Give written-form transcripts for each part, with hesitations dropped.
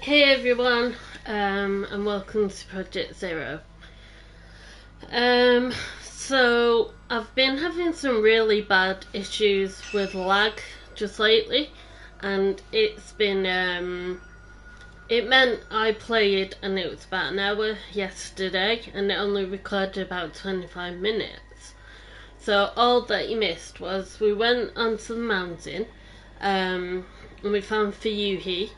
Hey everyone, and welcome to Project Zero. So I've been having some really bad issues with lag just lately, and it meant I played and it was about an hour yesterday, and it only recorded about 25 minutes. So all that you missed was we went onto the mountain, and we found Fiyuhi.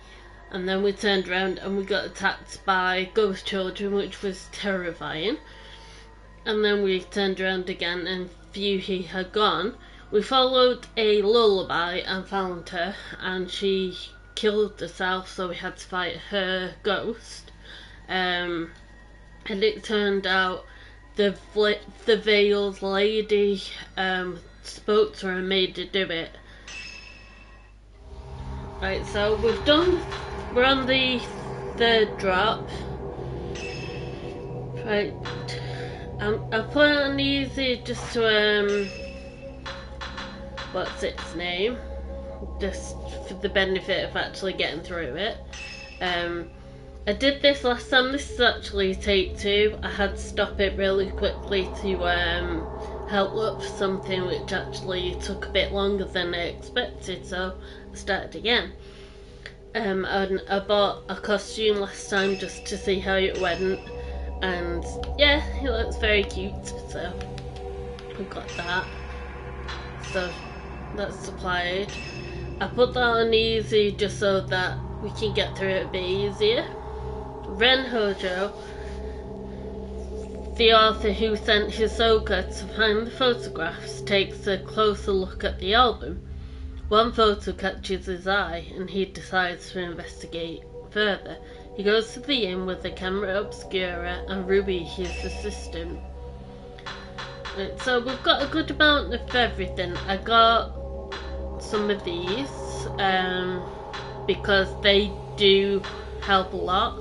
And then we turned around and we got attacked by ghost children, which was terrifying. And then we turned around again and Fiyuhi had gone. We followed a lullaby and found her, and she killed herself, so we had to fight her ghost. And it turned out the veiled lady spoke to her and made her do it. Right, so we're on the third drop. Right, I put it on easy just to, what's its name? Just for the benefit of actually getting through it. I did this last time. This is actually take 2. I had to stop it really quickly to help look for something which actually took a bit longer than I expected, so I started again. And I bought a costume last time just to see how it went, and yeah, it looks very cute, so we got that. So that's supplied. I put that on easy just so that we can get through it a bit easier. Ren Hojo, the author who sent Hisoka to find the photographs, takes a closer look at the album. One photo catches his eye and he decides to investigate further. He goes to the inn with the camera obscura and Ruby, his assistant. So we've got a good amount of everything. I got some of these because they do help a lot.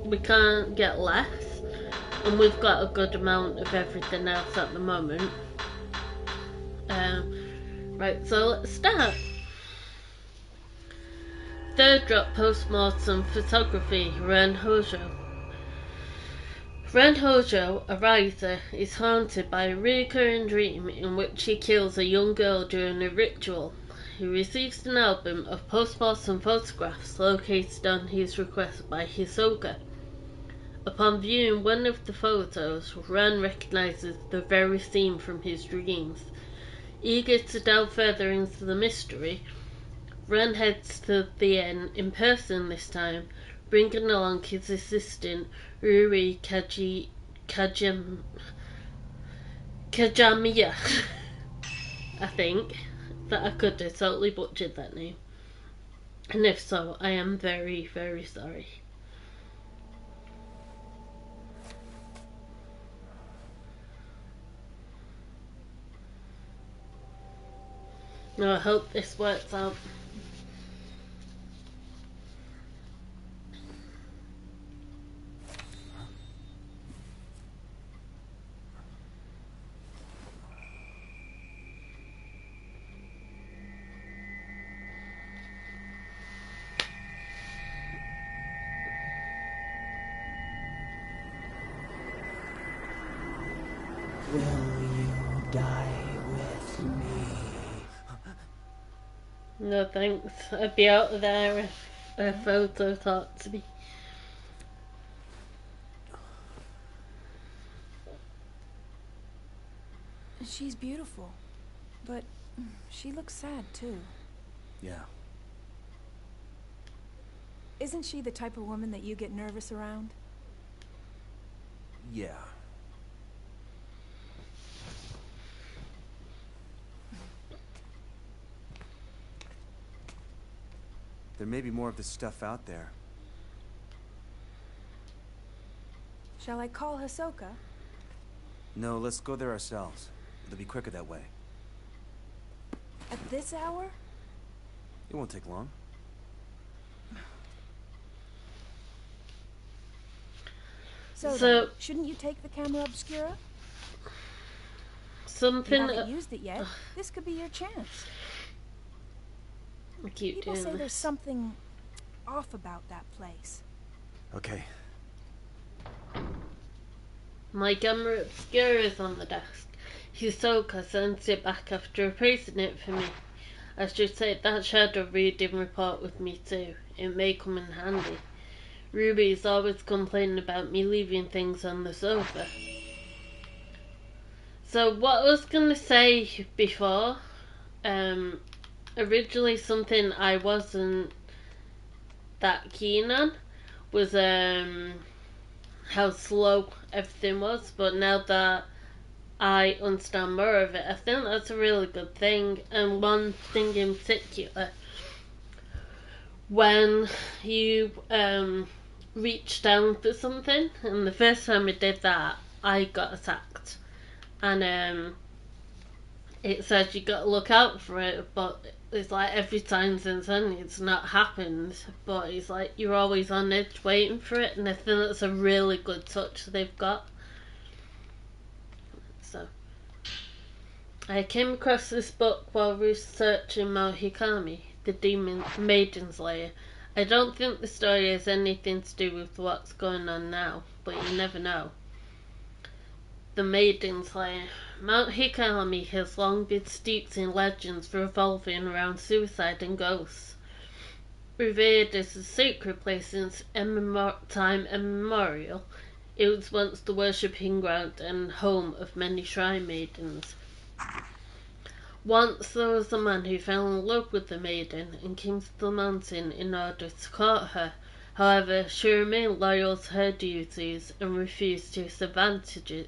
We can't get less, and we've got a good amount of everything else at the moment. Right, so let's start. Third drop, postmortem photography, Ren Hojo. Ren Hojo, a writer, is haunted by a recurring dream in which he kills a young girl during a ritual. He receives an album of postmortem photographs located on his request by Hisoka. Upon viewing one of the photos, Ren recognizes the very scene from his dreams. Eager to delve further into the mystery, Ren heads to the inn in person this time, bringing along his assistant, Ruri Kajamiya. I think that I could have totally butchered that name. And if so, I am very, very sorry. No, I hope this works out. Will you die with me? No thanks. I'd be out of there if a photo talked to me. She's beautiful, but she looks sad too. Yeah. Isn't she the type of woman that you get nervous around? Yeah. There may be more of this stuff out there. Shall I call Hisoka? No, let's go there ourselves. It'll be quicker that way. At this hour? It won't take long. So then, shouldn't you take the camera obscura? Something. You haven't used it yet. This could be your chance. I keep People doing say this. there's something off about that place. Okay. My Gamma Obscura is on the desk. Hisoka sends it back after appraising it for me. I should take that shadow reading report with me too. It may come in handy. Ruby is always complaining about me leaving things on the sofa. So what I was going to say before, originally something I wasn't that keen on was how slow everything was, but now that I understand more of it, I think that's a really good thing. And one thing in particular, when you reach down for something, and the first time I did that, I got attacked, and it says you got to look out for it, but it's like every time since then it's not happened, but it's like you're always on edge waiting for it, and I think that's a really good touch they've got. So I came across this book while researching Mohikami, the Maiden Slayer. I don't think the story has anything to do with what's going on now, but you never know. The Maiden Slayer. Mount Hikami has long been steeped in legends revolving around suicide and ghosts. Revered as a sacred place since time immemorial, it was once the worshipping ground and home of many shrine maidens. Once there was a man who fell in love with the maiden and came to the mountain in order to court her. However, she remained loyal to her duties and refused his advances.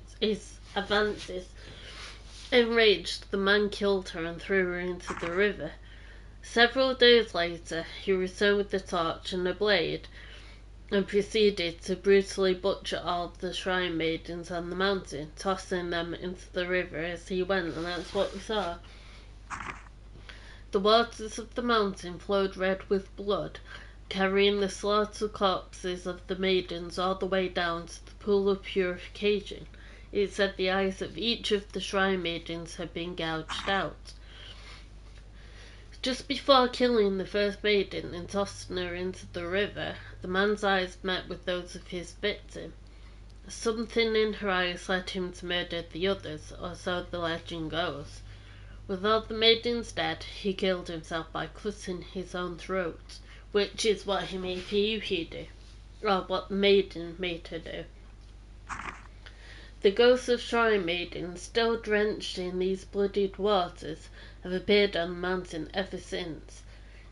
Enraged, the man killed her and threw her into the river. Several days later, he returned with the torch and a blade and proceeded to brutally butcher all the shrine maidens on the mountain, tossing them into the river as he went, and that's what we saw. The waters of the mountain flowed red with blood, carrying the slaughtered corpses of the maidens all the way down to the pool of purification. It said the eyes of each of the shrine maidens had been gouged out. Just before killing the first maiden and tossing her into the river, the man's eyes met with those of his victim. Something in her eyes led him to murder the others, or so the legend goes. With all the maidens dead, he killed himself by cutting his own throat, which is what he made Fiyuki do, or what the maiden made her do. The ghosts of shrine maidens, still drenched in these bloodied waters, have appeared on the mountain ever since.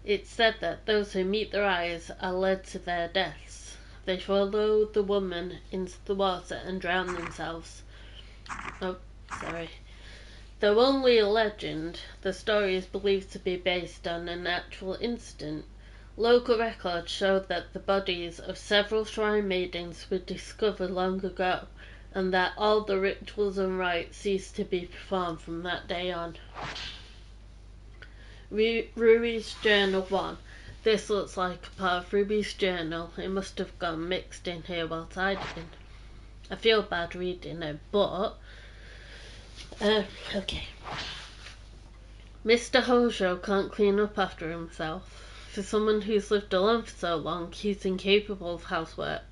It's said that those who meet their eyes are led to their deaths. They follow the woman into the water and drown themselves. Oh, sorry. Though only a legend, the story is believed to be based on an actual incident. Local records show that the bodies of several shrine maidens were discovered long ago, and that all the rituals and rites ceased to be performed from that day on. Ruby's Journal 1. This looks like a part of Ruby's journal. It must have gone mixed in here while tidying. I feel bad reading it, but okay. Mr. Hojo can't clean up after himself. For someone who's lived alone for so long, he's incapable of housework.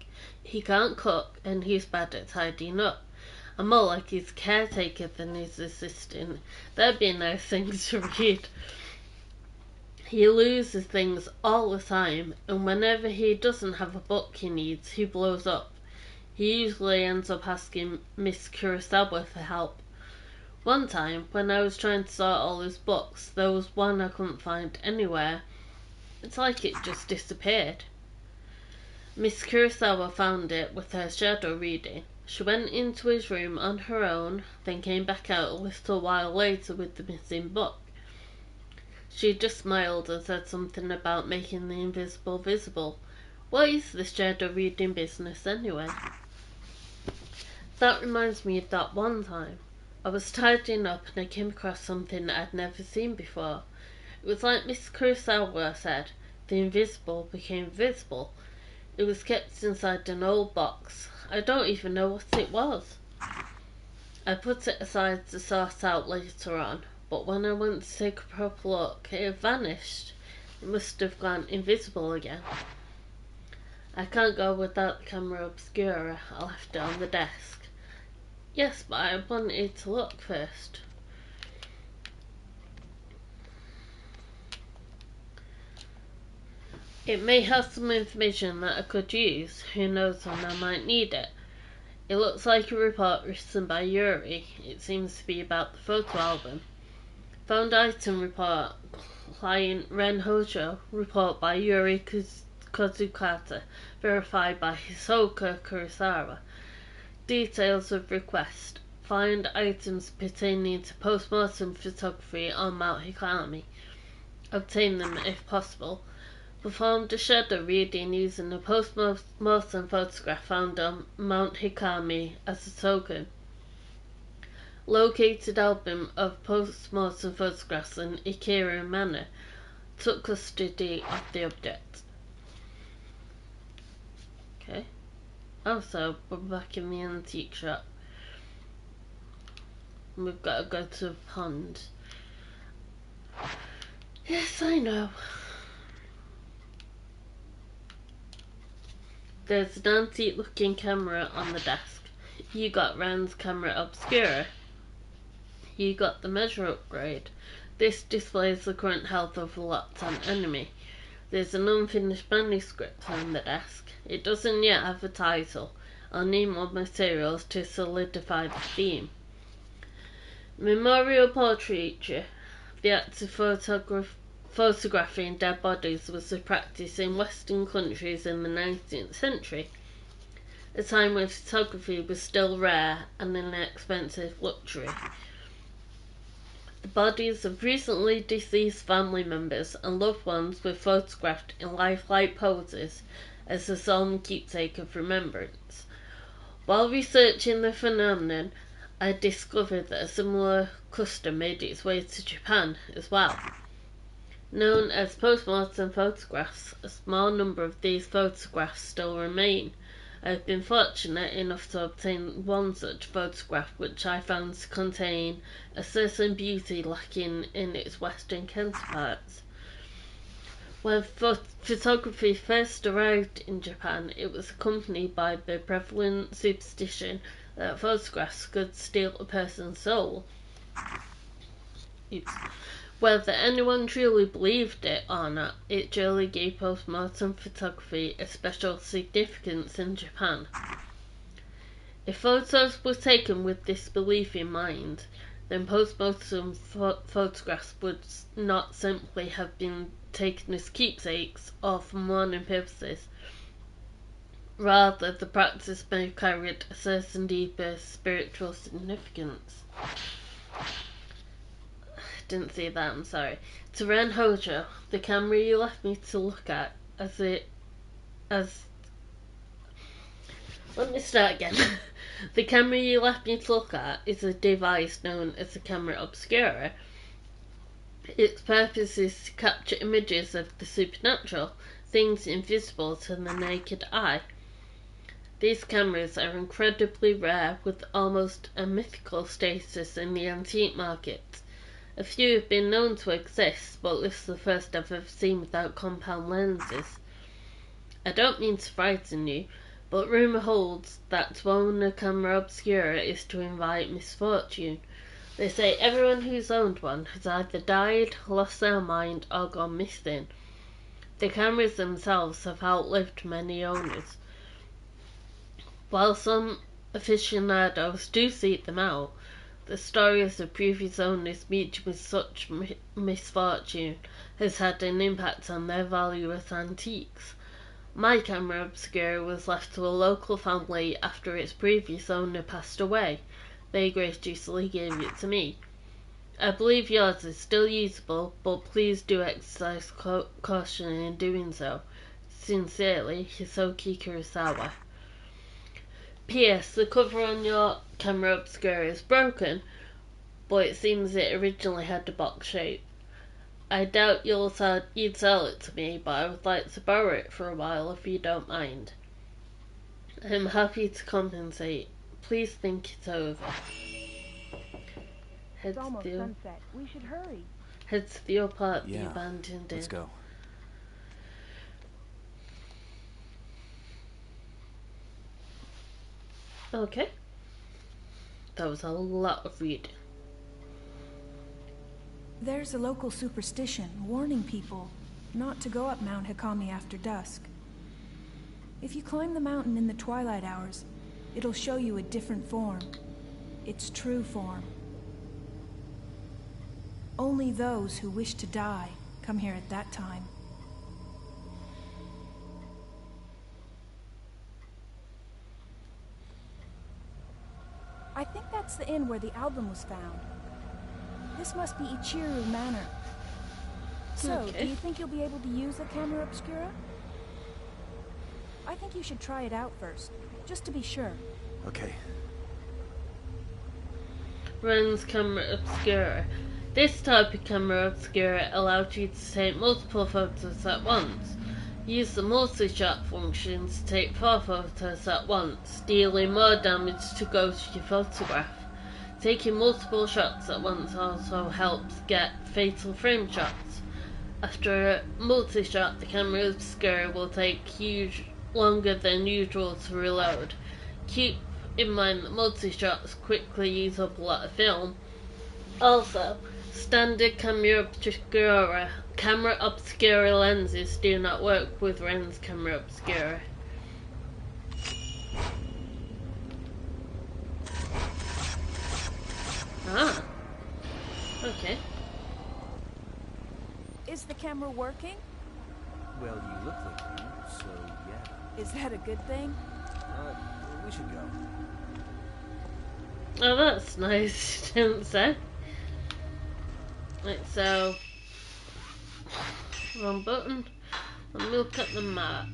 He can't cook, and he's bad at tidying up. I'm more like his caretaker than his assistant. That'd be a nice thing to read. He loses things all the time, and whenever he doesn't have a book he needs, he blows up. He usually ends up asking Miss Kurosawa for help. One time, when I was trying to sort all his books, there was one I couldn't find anywhere. It's like it just disappeared. Miss Kurosawa found it with her shadow reading. She went into his room on her own, then came back out a little while later with the missing book. She just smiled and said something about making the invisible visible. What is this shadow reading business anyway? That reminds me of that one time. I was tidying up and I came across something I'd never seen before. It was like Miss Kurosawa said, the invisible became visible. It was kept inside an old box. I don't even know what it was. I put it aside to sort out later on, but when I went to take a proper look, it had vanished. It must have gone invisible again. I can't go without the camera obscura. I left it on the desk. Yes, but I wanted to look first. It may have some information that I could use. Who knows when I might need it. It looks like a report written by Yuri. It seems to be about the photo album. Found item report. Client Ren Hojo. Report by Yuri Kozukata. Verified by Hisoka Kurosawa. Details of request. Find items pertaining to post-mortem photography on Mount Hikami. Obtain them if possible. Performed a shadow reading using a post-mortem photograph found on Mount Hikami as a token. Located album of post-mortem photographs in Ikira Manor. Took custody of the object. Okay. Also, we're back in the antique shop. We've got to go to a pond. Yes, I know. There's an antique looking camera on the desk. You got Rand's camera obscura. You got the measure upgrade. This displays the current health of a locked-on enemy. There's an unfinished manuscript on the desk. It doesn't yet have a title. I'll need more materials to solidify the theme. Memorial portraiture. The act of photographing dead bodies was a practice in Western countries in the 19th century, a time when photography was still rare and an expensive luxury. The bodies of recently deceased family members and loved ones were photographed in lifelike poses as a solemn keepsake of remembrance. While researching the phenomenon, I discovered that a similar custom made its way to Japan as well. Known as post-mortem photographs, a small number of these photographs still remain. I have been fortunate enough to obtain one such photograph which I found to contain a certain beauty lacking in its Western counterparts. When photography first arrived in Japan, it was accompanied by the prevalent superstition that photographs could steal a person's soul. Whether anyone truly believed it or not, it surely gave post-mortem photography a special significance in Japan. If photos were taken with this belief in mind, then post-mortem photographs would not simply have been taken as keepsakes or for mourning purposes. Rather, the practice may have carried a certain deeper spiritual significance. Didn't see that, I'm sorry. To Ren Hojo, the camera you left me to look at let me start again. The camera you left me to look at is a device known as a camera obscura. Its purpose is to capture images of the supernatural, things invisible to the naked eye. These cameras are incredibly rare, with almost a mythical status in the antique market. A few have been known to exist, but this is the first I've ever seen without compound lenses. I don't mean to frighten you, but rumour holds that to own a camera obscura is to invite misfortune. They say everyone who's owned one has either died, lost their mind, or gone missing. The cameras themselves have outlived many owners. While some aficionados do seek them out, the stories of previous owners meeting with such misfortune has had an impact on their value as antiques. My camera obscura was left to a local family after its previous owner passed away. They graciously gave it to me. I believe yours is still usable, but please do exercise caution in doing so. Sincerely, Hisoki Kurosawa. P.S. The cover on your camera obscura is broken, but it seems it originally had a box shape. I doubt you'd sell it to me, but I would like to borrow it for a while if you don't mind. I'm happy to compensate. Please think it over. It's almost sunset. We should hurry. Head to the upper part of the Yeah, abandoned inn. let's go. Okay. That was a lot of reading. There's a local superstition warning people not to go up Mount Hikami after dusk. If you climb the mountain in the twilight hours, it'll show you a different form. Its true form. Only those who wish to die come here at that time. I think that's the inn where the album was found. This must be Ichiru Manor. So, Okay. do you think you'll be able to use the camera obscura? I think you should try it out first, just to be sure. Okay. Ren's camera obscura. This type of camera obscura allows you to take multiple photos at once. Use the multi-shot function to take 4 photos at once, dealing more damage to go to your photograph. Taking multiple shots at once also helps get fatal frame shots. After a multi-shot, the camera obscura will take longer than usual to reload. Keep in mind that multi-shots quickly use up a lot of film. Also, standard camera obscura lenses do not work with Ren's camera obscura. Ah, okay. Is the camera working? Well, you look like you, so yeah. Is that a good thing? We should go. Oh, that's nice, didn't say. Right, so wrong button. Let me look at the map.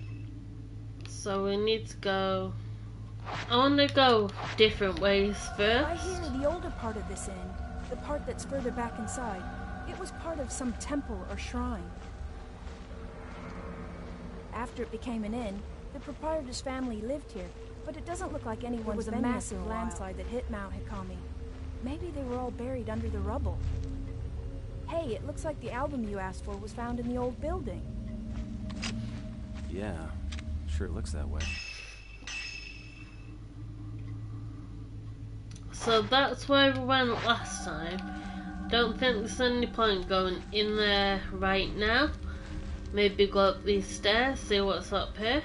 So we need to go. I want to go different ways first. I hear the older part of this inn, the part that's further back inside, it was part of some temple or shrine. After it became an inn, the proprietor's family lived here, but it doesn't look like anyone's been here. There was a massive landslide that hit Mount Hikami. Maybe they were all buried under the rubble. Hey, it looks like the album you asked for was found in the old building. Yeah, sure looks that way. So that's where we went last time. Don't think there's any point going in there right now. Maybe go up these stairs, see what's up here.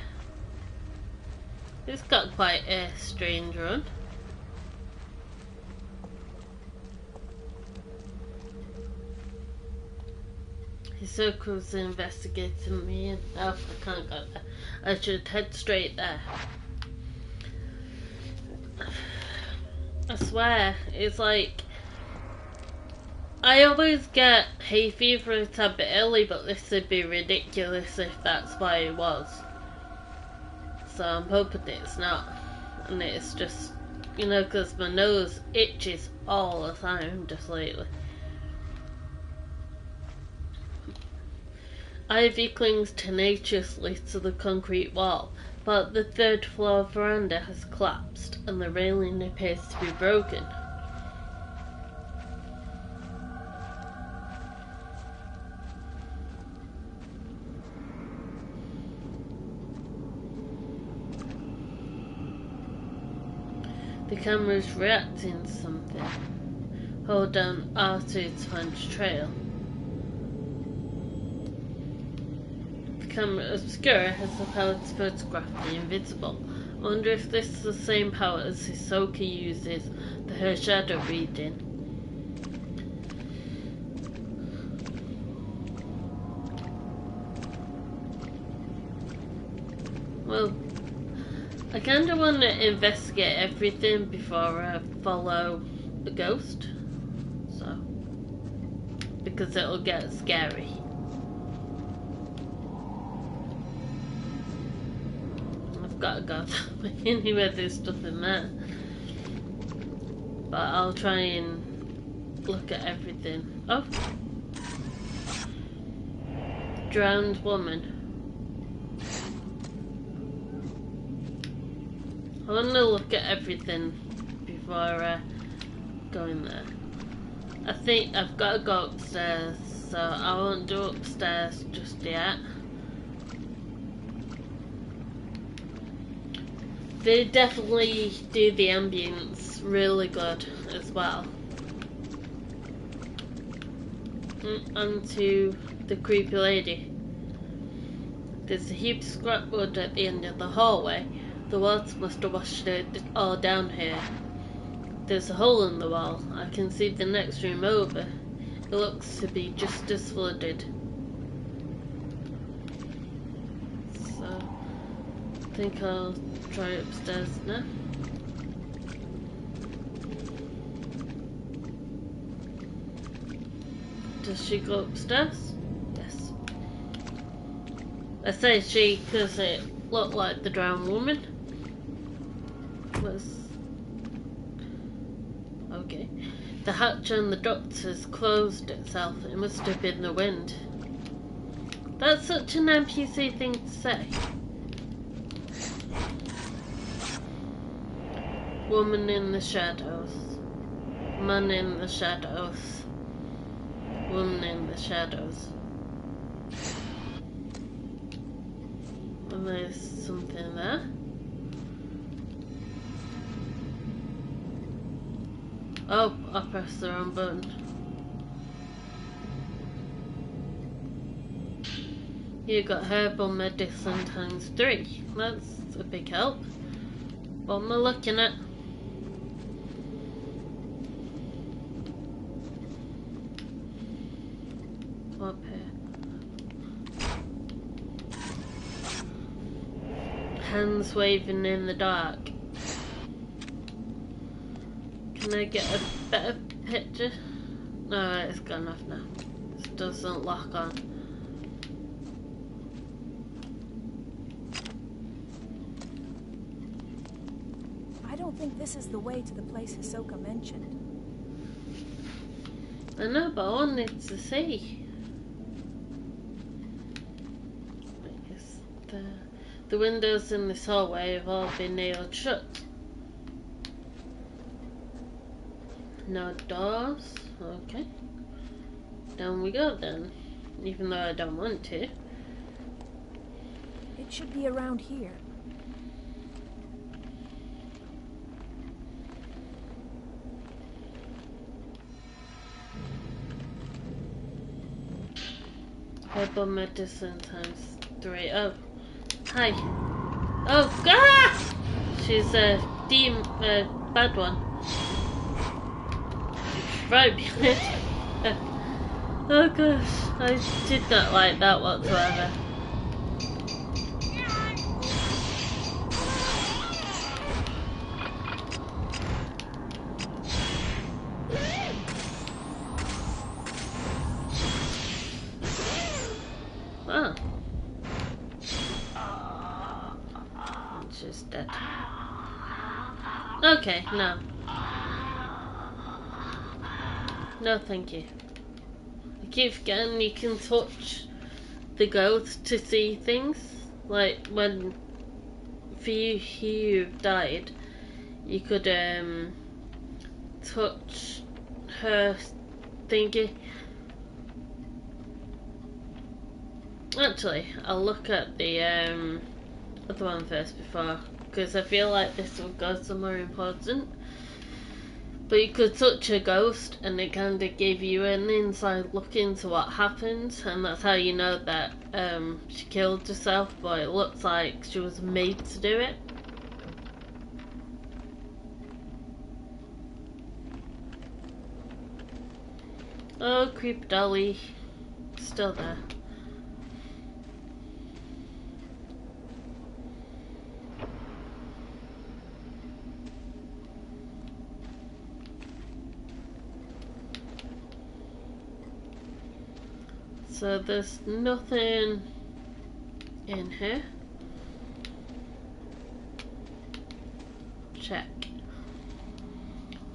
It's got quite a strange run. Hisoka's investigating me and oh, I can't go there. I should head straight there. I swear, it's like I always get hay fever a tad bit early, but this would be ridiculous if that's why it was. So I'm hoping it's not, and it's just, you know, because my nose itches all the time just lately. Ivy clings tenaciously to the concrete wall, but the third floor veranda has collapsed and the railing appears to be broken. The camera's reacting to something. Hold down R2 to find a trail. The camera obscura has the power to photograph the invisible. I wonder if this is the same power as Hisoka uses for her shadow reading. Well, I kinda want to investigate everything before I follow a ghost, so, because it'll get scary. I've got to go that way anyway, there's stuff in there. But I'll try and look at everything. Oh! Drowned woman. I want to look at everything before going there. I think I've got to go upstairs, so I won't do upstairs just yet. They definitely do the ambience really good as well. Onto the creepy lady. There's a heap of scrap wood at the end of the hallway. The water must have washed it all down here. There's a hole in the wall. I can see the next room over. It looks to be just as flooded. So, I think I'll try upstairs now. Does she go upstairs? Yes. I say she because it looked like the drowned woman. Okay. The hatch on the duct has closed itself. It must have been the wind. That's such an NPC thing to say. Woman in the shadows. Man in the shadows. Woman in the shadows. And there's something there. Oh, I pressed the wrong button. You got herbal medicine ×3. That's a big help. What am I looking at? Up here. Hands waving in the dark. Can I get a better picture? No, it's gone off now. This doesn't lock on. I don't think this is the way to the place Hisoka mentioned. I know, but I wanted to see. The windows in this hallway have all been nailed shut. No doors. Okay. Down we go then. Even though I don't want to. It should be around here. Herbal medicine ×3. Oh. Hi. Oh, God! She's a bad one. Right behind. Oh gosh, I did not like that whatsoever. Oh. She's dead. Okay, no. No, thank you. I keep forgetting you can touch the ghost to see things. Like when for you who've died, you could touch her thingy. Actually, I'll look at the other one first before, because I feel like this will go somewhere important. But you could touch a ghost and it kind of gave you an inside look into what happened, and that's how you know that she killed herself, but it looks like she was made to do it. Oh, creep dolly. Still there. So there's nothing in here. Check.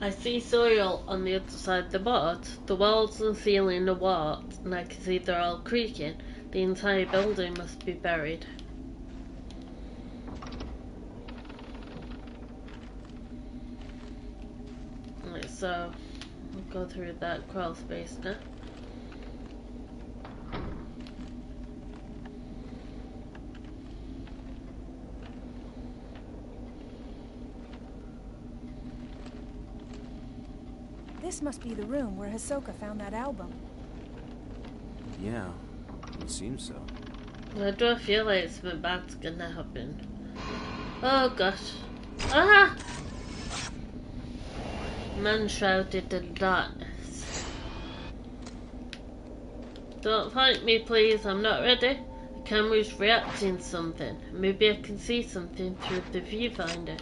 I see soil on the other side of the board. The walls and ceiling are warped, and I can see they're all creaking. The entire building must be buried. Right, so we'll go through that crawl space now. This must be the room where Hisoka found that album. Yeah, it seems so. Why do I feel like something bad's gonna happen? Oh gosh. Ah! Man shrouded in darkness. Don't fight me, please. I'm not ready. The camera's reacting to something. Maybe I can see something through the viewfinder.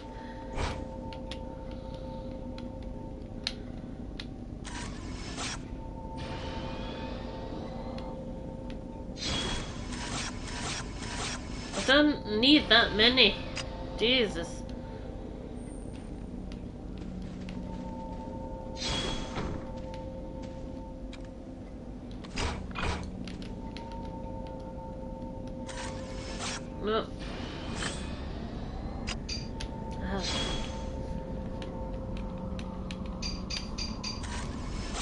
I don't need that many. Jesus. No. Ah.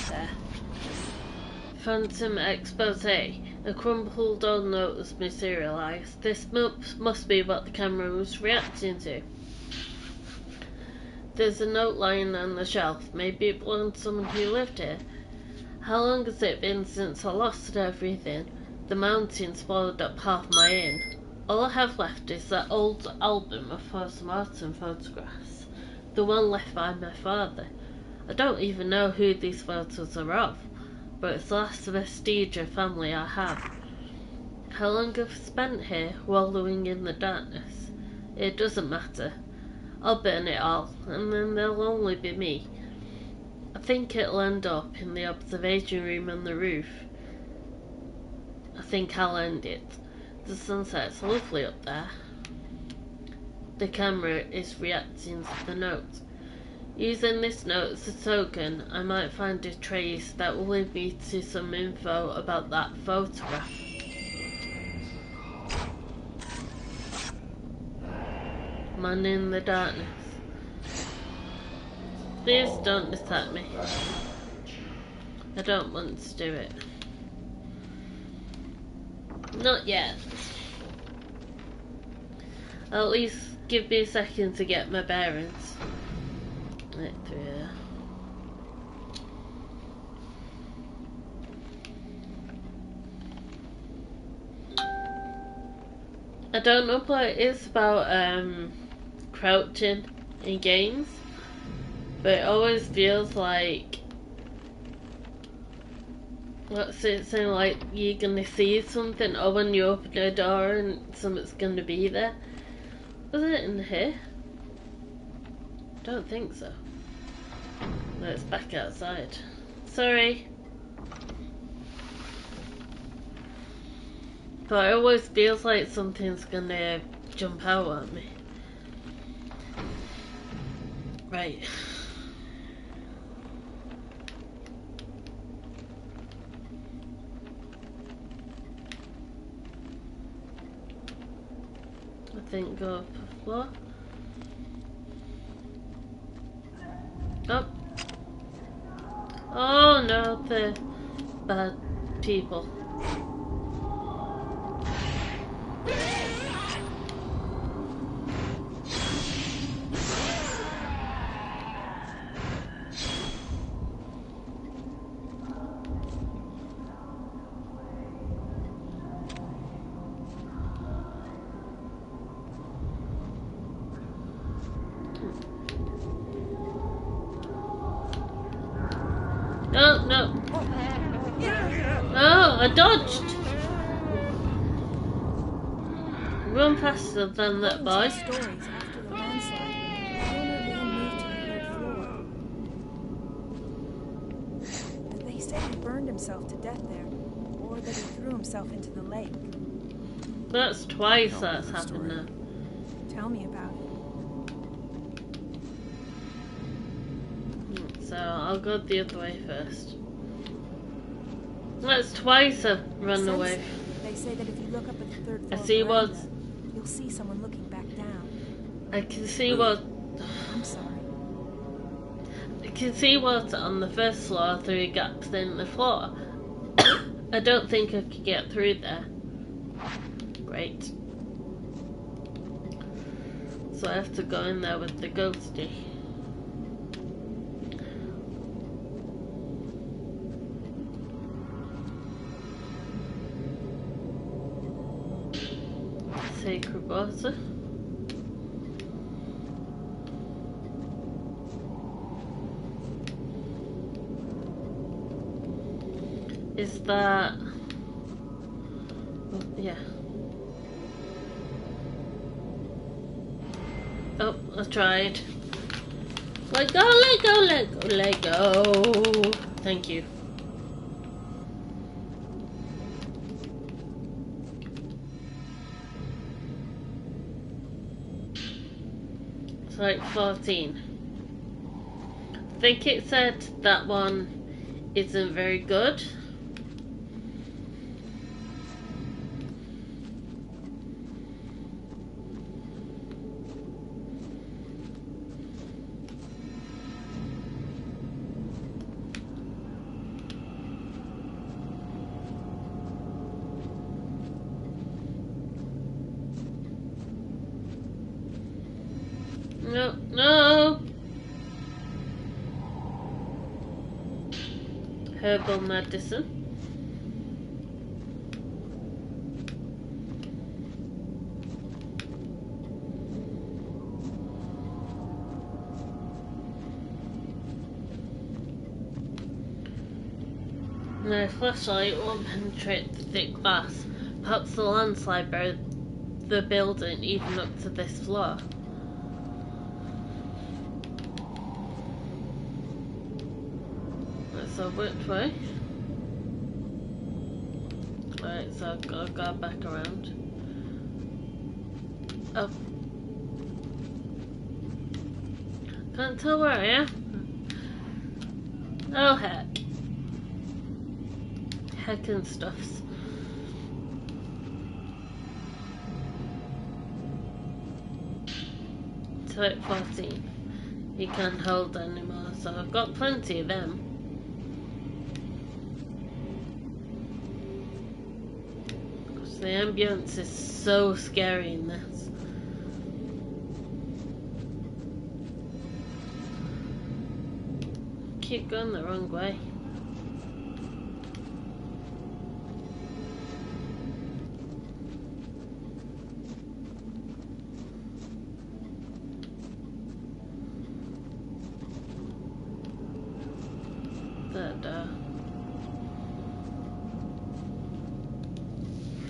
There. Phantom expose. A crumpled old note was materialized. This must be what the camera was reacting to. There's a note lying on the shelf. Maybe it belonged to someone who lived here. How long has it been since I lost everything? The mountain swallowed up half my inn. All I have left is that old album of post-mortem photographs. The one left by my father. I don't even know who these photos are of, but it's the last vestige of family I have. How long have I spent here, wallowing in the darkness? It doesn't matter. I'll burn it all, and then there'll only be me. I think it'll end up in the observation room on the roof. I think I'll end it. The sunset's lovely up there. The camera is reacting to the note. Using this note as a token, I might find a trace that will lead me to some info about that photograph. Man in the darkness. Please don't attack me. I don't want to do it. Not yet. At least give me a second to get my bearings. Right through here. I don't know what it is about crouching in games, but it always feels like, what's it saying, like you're gonna see something, or when you open a door and something's gonna be there. Was it in here? Don't think so. No, it's back outside. Sorry. But it always feels like something's gonna jump out at me. Right. I think go up a floor. Oh. Oh no, the bad people. Oh no. Oh, I dodged. Run faster than that boy. Stories after the landslide, the owner of the inn moved to the third floor. They say he burned himself to death there, or that he threw himself into the lake. That's twice that's happened now. Tell me about it. So I'll go the other way first. That's twice I've run away. They say that if you look up at the third floor, I see what. You'll see someone looking back down. I can see what. I'm sorry. I can see what's on the first floor through gaps in the floor. I don't think I could get through there. Great. So I have to go in there with the ghosty. Blackwater. Is that... yeah. Oh, I tried. Let go, let go, let go, let go. Thank you. It's like 14. I think it said that one isn't very good. No, no! Herbal medicine. No flashlight won't penetrate the thick glass. Perhaps the landslide buried the building even up to this floor. So which way? Right, so I've got to go back around. Oh. Can't tell where I am. Oh heck. Heck and stuffs. Type 14. You can't hold anymore, so I've got plenty of them. The ambience is so scary in this. Keep going the wrong way.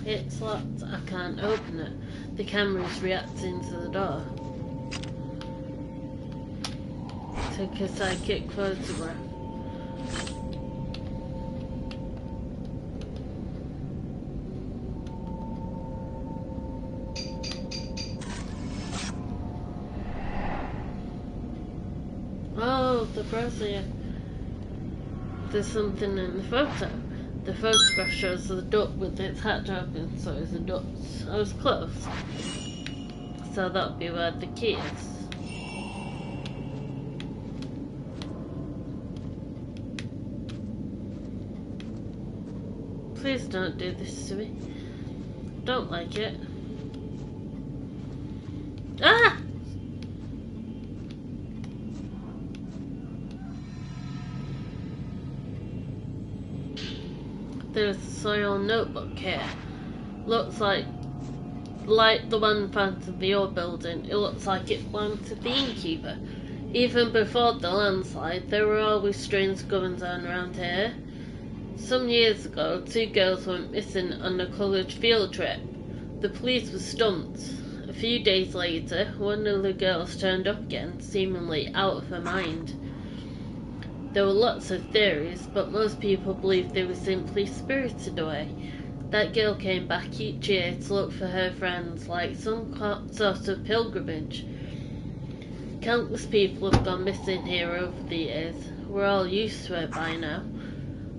It's locked. I can't open it. The camera's reacting to the door. Take a psychic photograph. Oh, the brazier. There's something in the photo. The photograph shows the duck with its hatch open, so it's a duck. I was close. So that'll be where the key is. Please don't do this to me. Don't like it. Ah! There's a soil notebook here. Looks like the one found in the old building. It looks like it belonged to the innkeeper. Even before the landslide, there were always strange goings on around here. Some years ago, 2 girls went missing on a college field trip. The police were stumped. A few days later, one of the girls turned up again, seemingly out of her mind. There were lots of theories, but most people believed they were simply spirited away. That girl came back each year to look for her friends, like some sort of pilgrimage. Countless people have gone missing here over the years. We're all used to it by now.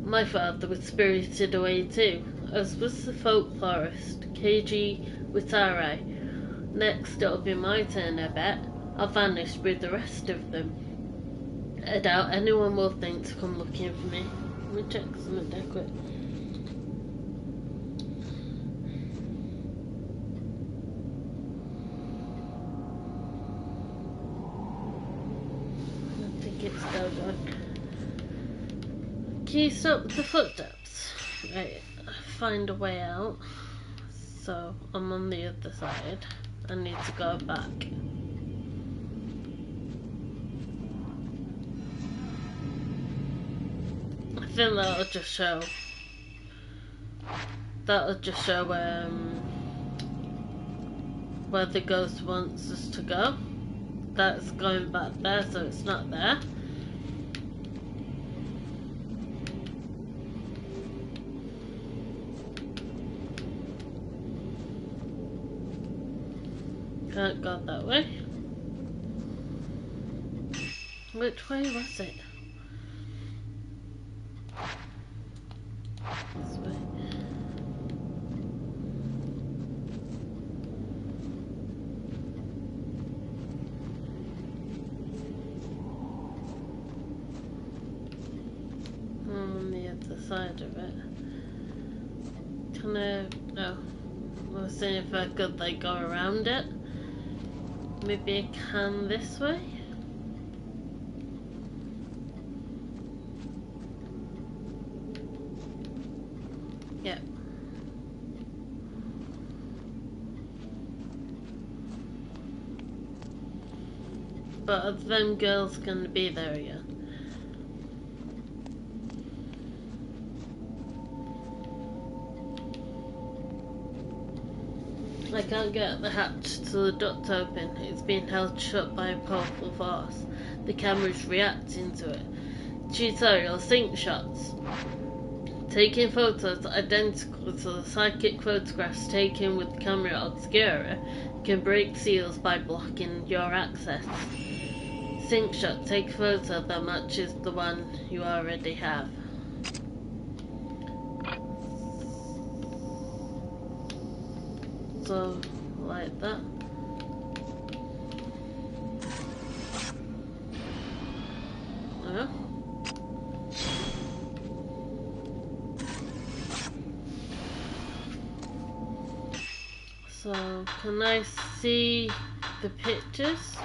My father was spirited away too, as was the folklorist, K.G. Witarai. Next it'll be my turn, I bet. I'll vanish with the rest of them. I doubt anyone will think to come looking for me. Let me check something there quick. I think it's still going. Can you stop the footsteps? Right, find a way out. So I'm on the other side. I need to go back. I think that'll just show. Where the ghost wants us to go. That's going back there, so it's not there. Can't go that way. Which way was it? This way. On the other side of it. Can I? No. I was seeing if I could like go around it. Maybe I can this way? Yep. But are them girls gonna be there again? I can't get the hatch to the duct open. It's being held shut by a powerful force. The camera's reacting to it. Tutorial sync shots. Taking photos identical to the psychic photographs taken with the camera obscura can break seals by blocking your access. Sync shot. Take a photo that matches the one you already have. So, like that. Yeah. So, can I see the pictures?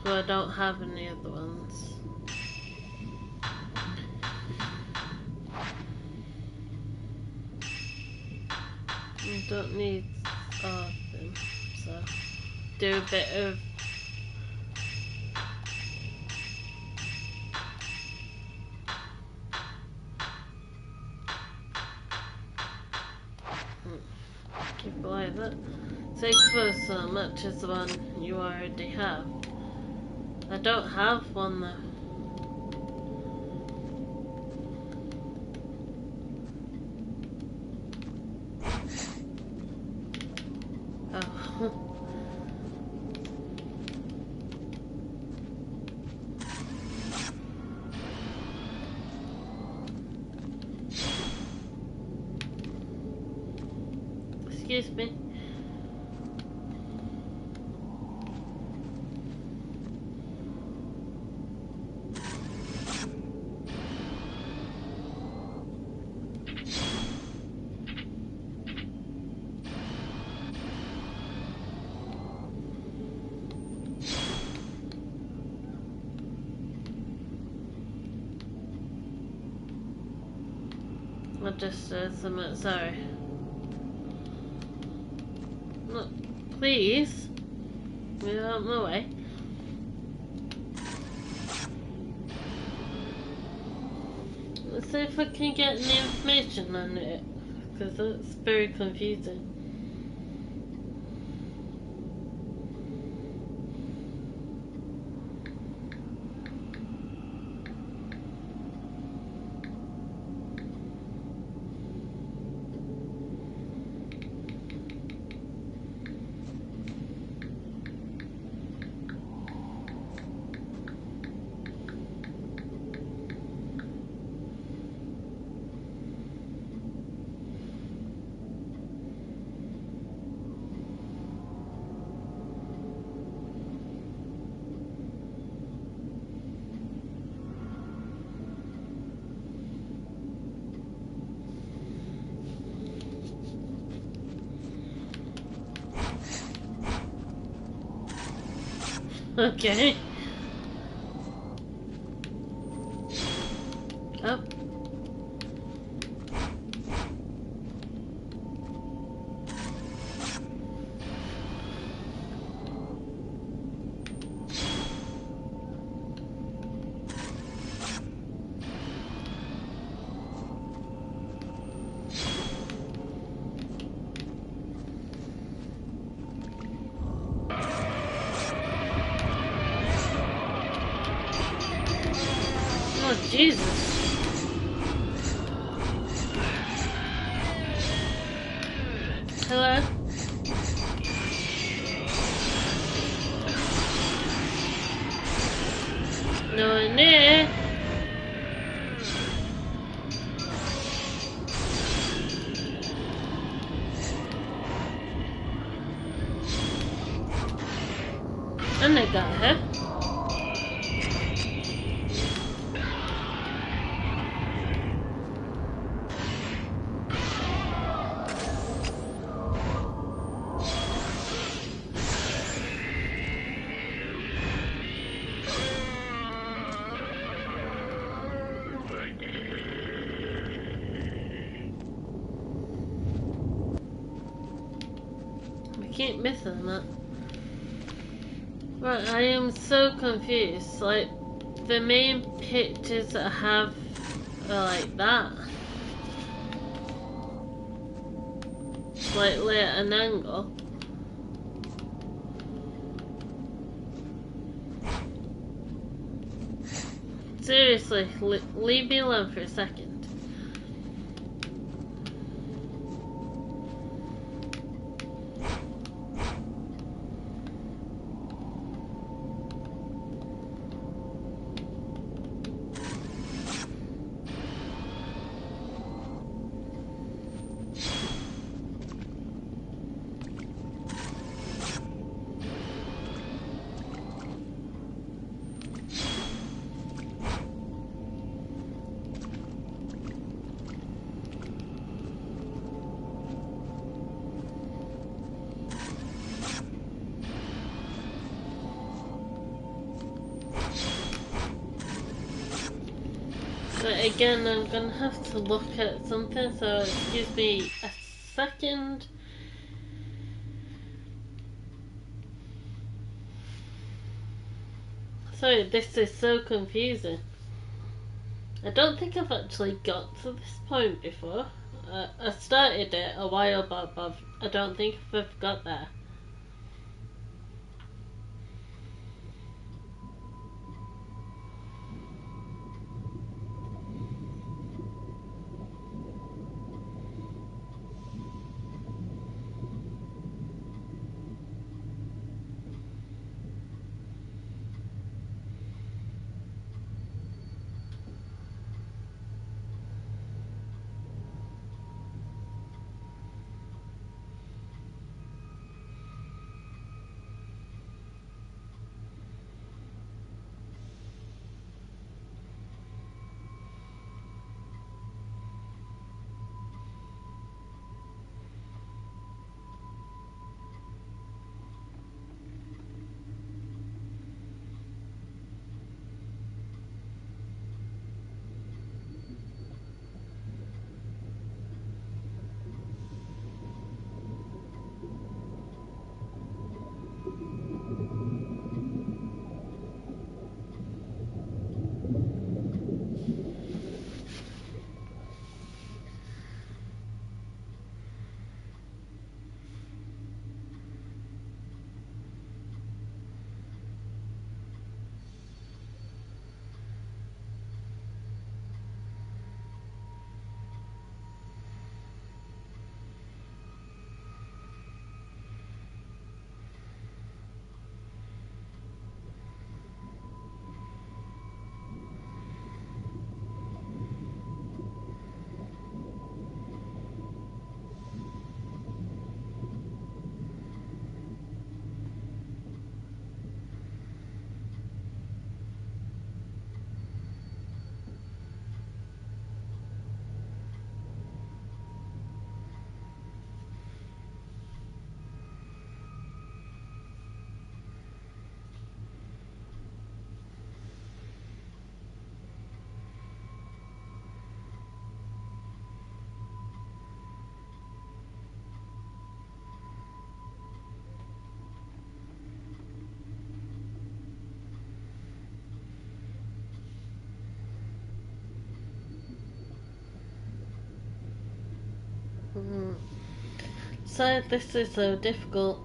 Well, I don't have any other ones. I don't need all of them, so do a bit of keep it like that. Take first so much as the one you already have. I don't have one though. Oh. Excuse me. I just said something, sorry. Look, please. Move out my way. Let's see if I can get any information on it, because that's very confusing. Okay. Oh. Oh, Jesus. Hello? No one near. And I got her. I keep missing that. Right, I am so confused. Like, the main pictures that I have are like that. Slightly at an angle. Seriously, leave me alone for a second. But again, I'm gonna have to look at something, so excuse me a second. Sorry, this is so confusing. I don't think I've actually got to this point before. I started it a while back, but I don't think I've got there. So this is so difficult.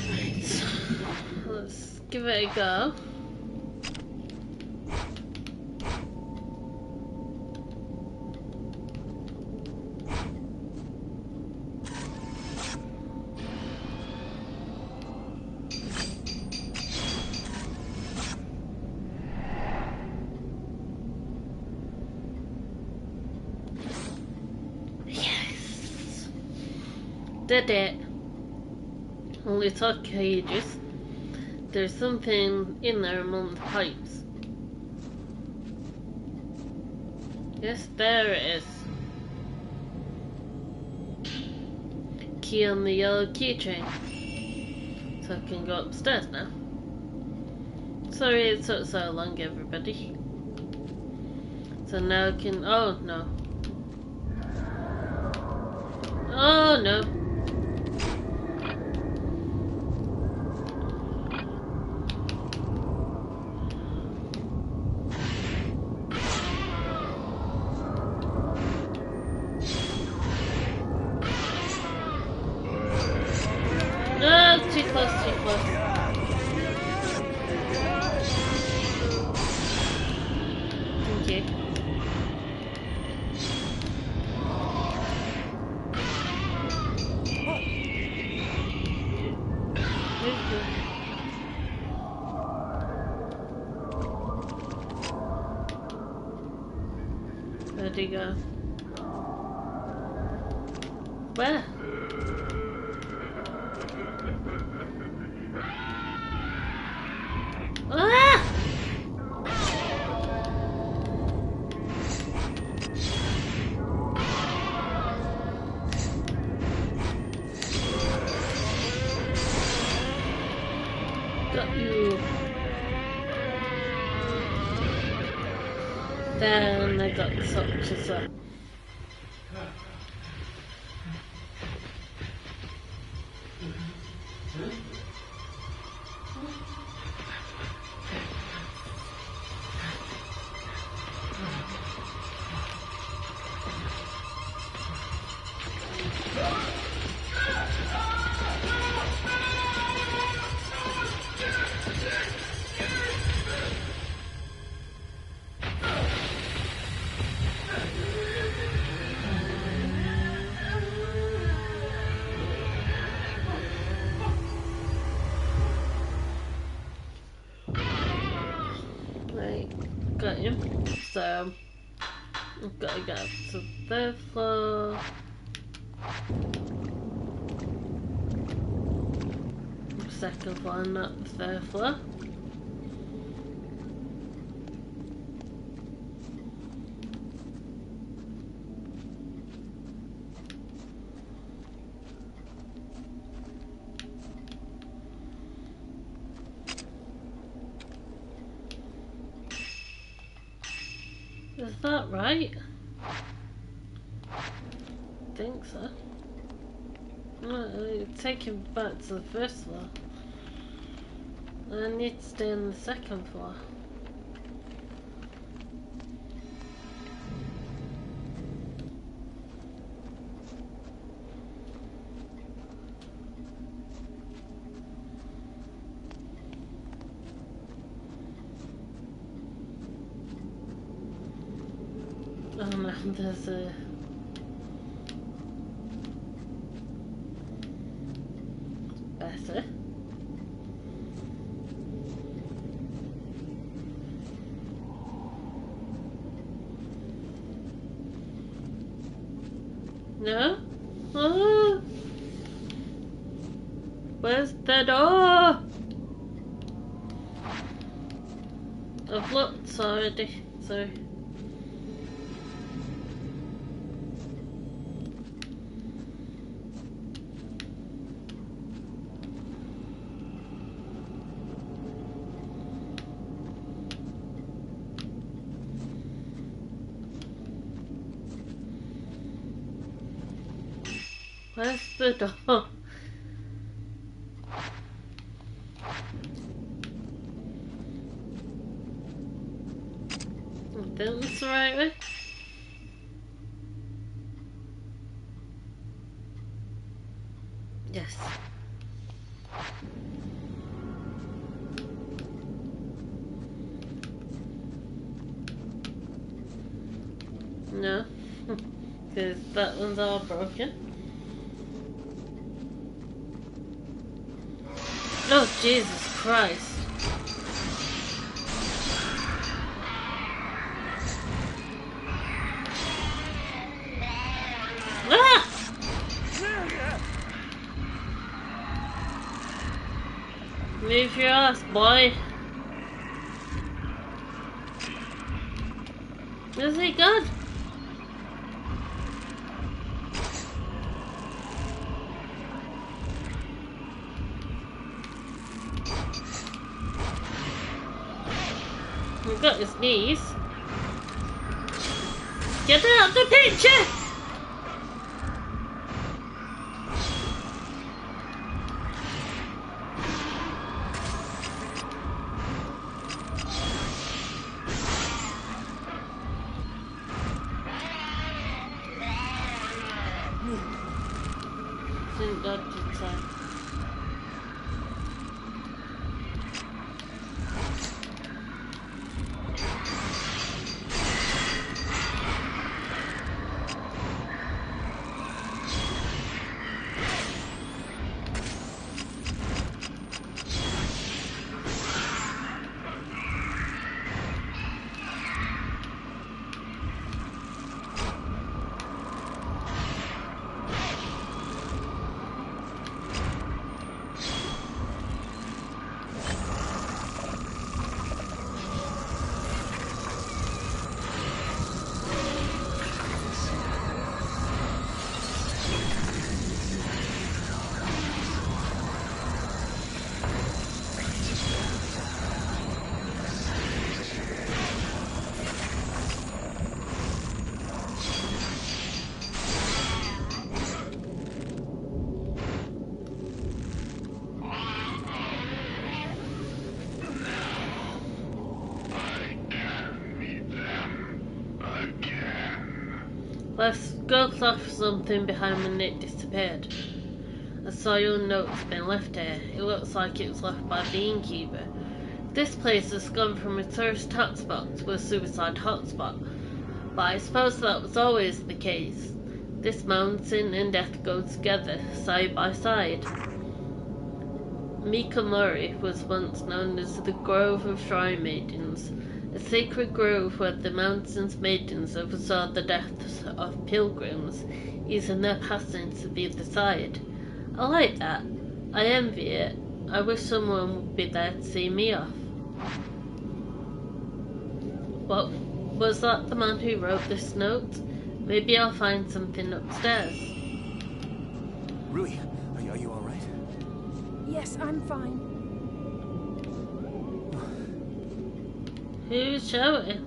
Right. Let's give it a go. Yes! Did it. Only took ages. There's something in there among the pipes. Yes, there it is. Key on the yellow keychain. So I can go upstairs now. Sorry it took so long, everybody. So now I can... oh no. Oh no. No, too close, too close. Thank you. Where'd he go? Where? Ah! Got you. Then I got the soldiers up. Right, got him. So, I've got to go to the third floor. Second floor, not the third floor. Is that right? I think so. Take him back to the first floor. I need to stay on the second floor. Oh no, there's a... better. No? Oh! Where's the door? I've looked already, sorry. Where's the door? think that's the right way. Yes. No. Because that one's all broken. Oh, Jesus Christ. Ah! Move your ass, boy. Is he good? He got his knees. Get out the picture! Didn't dodge inside. Let's go off something behind when it disappeared. I saw your note's been left here. It looks like it was left by the innkeeper. This place has gone from a tourist hotspot to a suicide hotspot. But I suppose that was always the case. This mountain and death go together, side by side. Mikamori was once known as the Grove of Shrine Maidens, a sacred grove where the mountain's maidens oversaw the deaths of pilgrims, easing their passing to the other side. I like that. I envy it. I wish someone would be there to see me off. What, was that the man who wrote this note? Maybe I'll find something upstairs. Rui, are you alright? Yes, I'm fine. Who's shouting?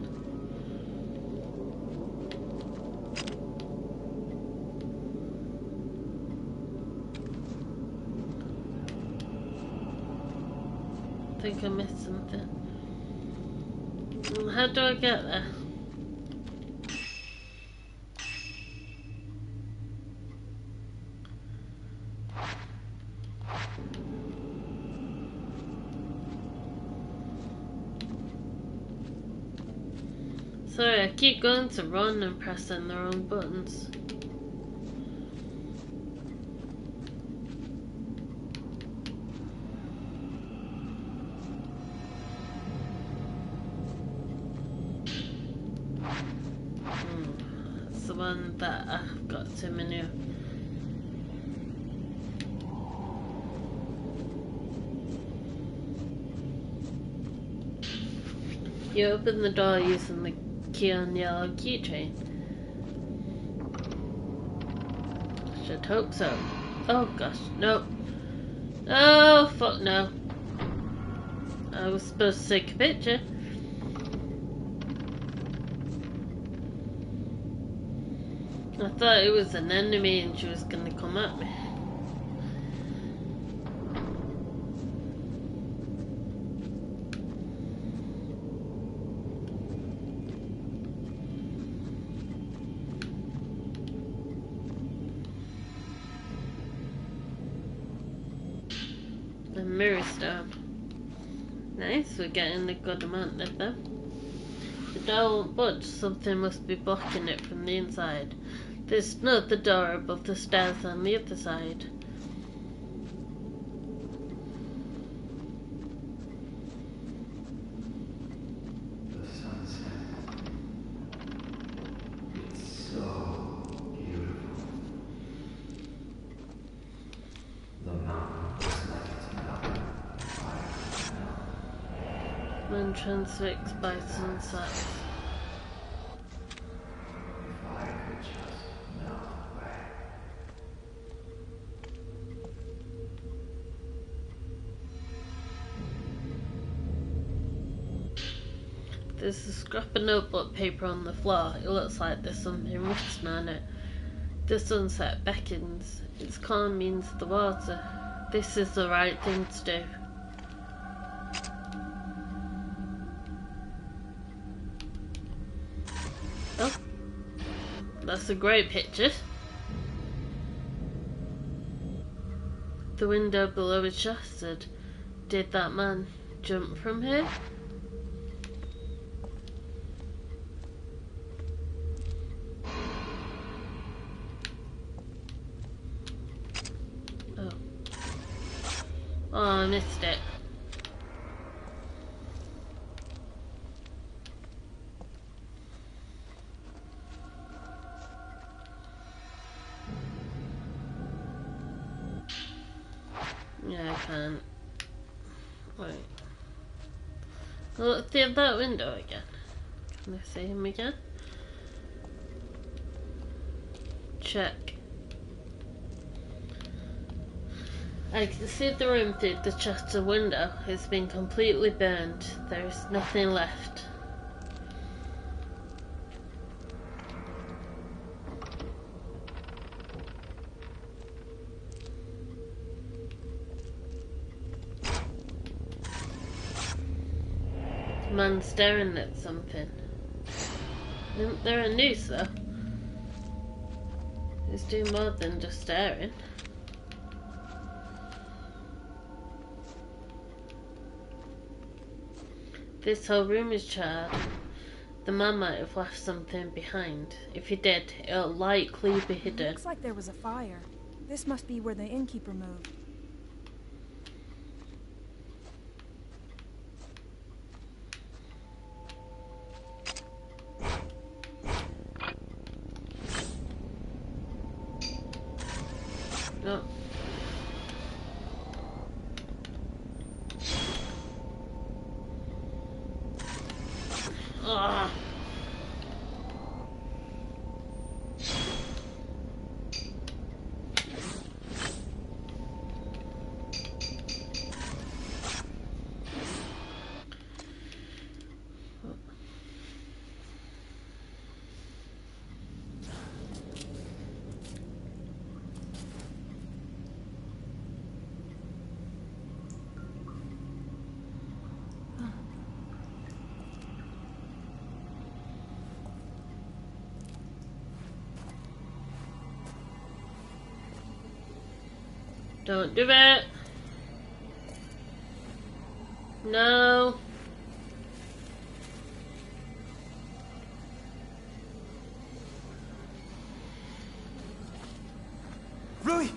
I think I missed something. How do I get there? Sorry, I keep going to run and pressing the wrong buttons. That's the one that I've got too many of. You open the door using the key on the yellow keychain. Should hope so. Oh gosh, no. Oh fuck no. I was supposed to take a picture. I thought it was an enemy and she was gonna come at me. mirror stone. Nice, we're getting a good amount there though. The door won't budge, something must be blocking it from the inside. There's another door above the stairs on the other side. The sunset. It's so beautiful. The mountain looks like it's melting. When transfixed by sunset. If I could just melt away. There's a scrap of notebook paper on the floor. It looks like there's something written on it. The sunset beckons. Its calm means the water. This is the right thing to do. Oh, that's a great picture. The window below is shattered. Did that man jump from here? Oh. Oh, I missed it. Yeah, I can't. Wait. Look through that window again. Can I see him again? Check. I can see the room through the shattered window. It's been completely burned. There is nothing left. The man's staring at something. Isn't there a noose though? He's doing more than just staring. This whole room is charred. The man might have left something behind. If he did, it'll likely be hidden. Looks like there was a fire. This must be where the innkeeper moved. No. Ah. Don't do it. No. Rui!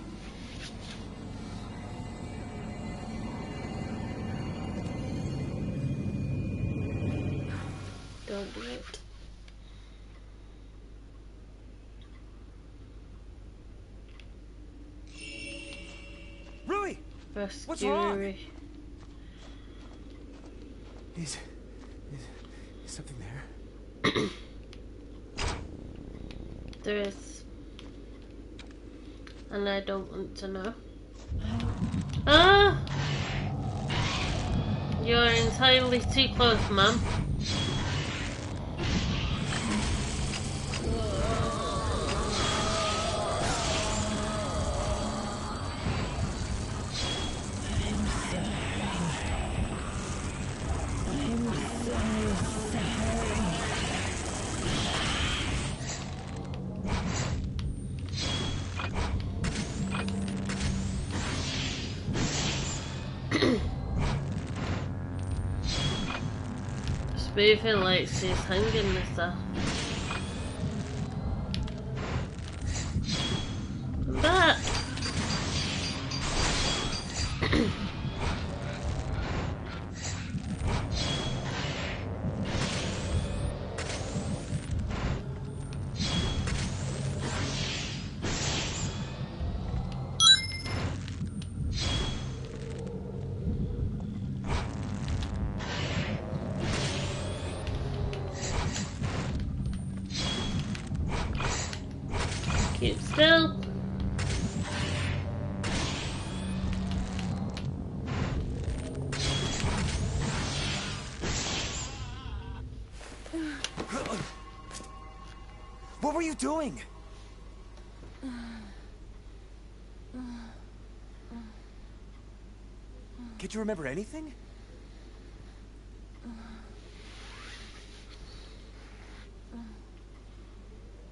Don't do it. Rui! Rescue. What's wrong? Is something there? There is. And I don't want to know. Ah! You're entirely too close, Mum. Moving like she's hanging herself. That. Keep still. What were you doing? Can't you remember anything?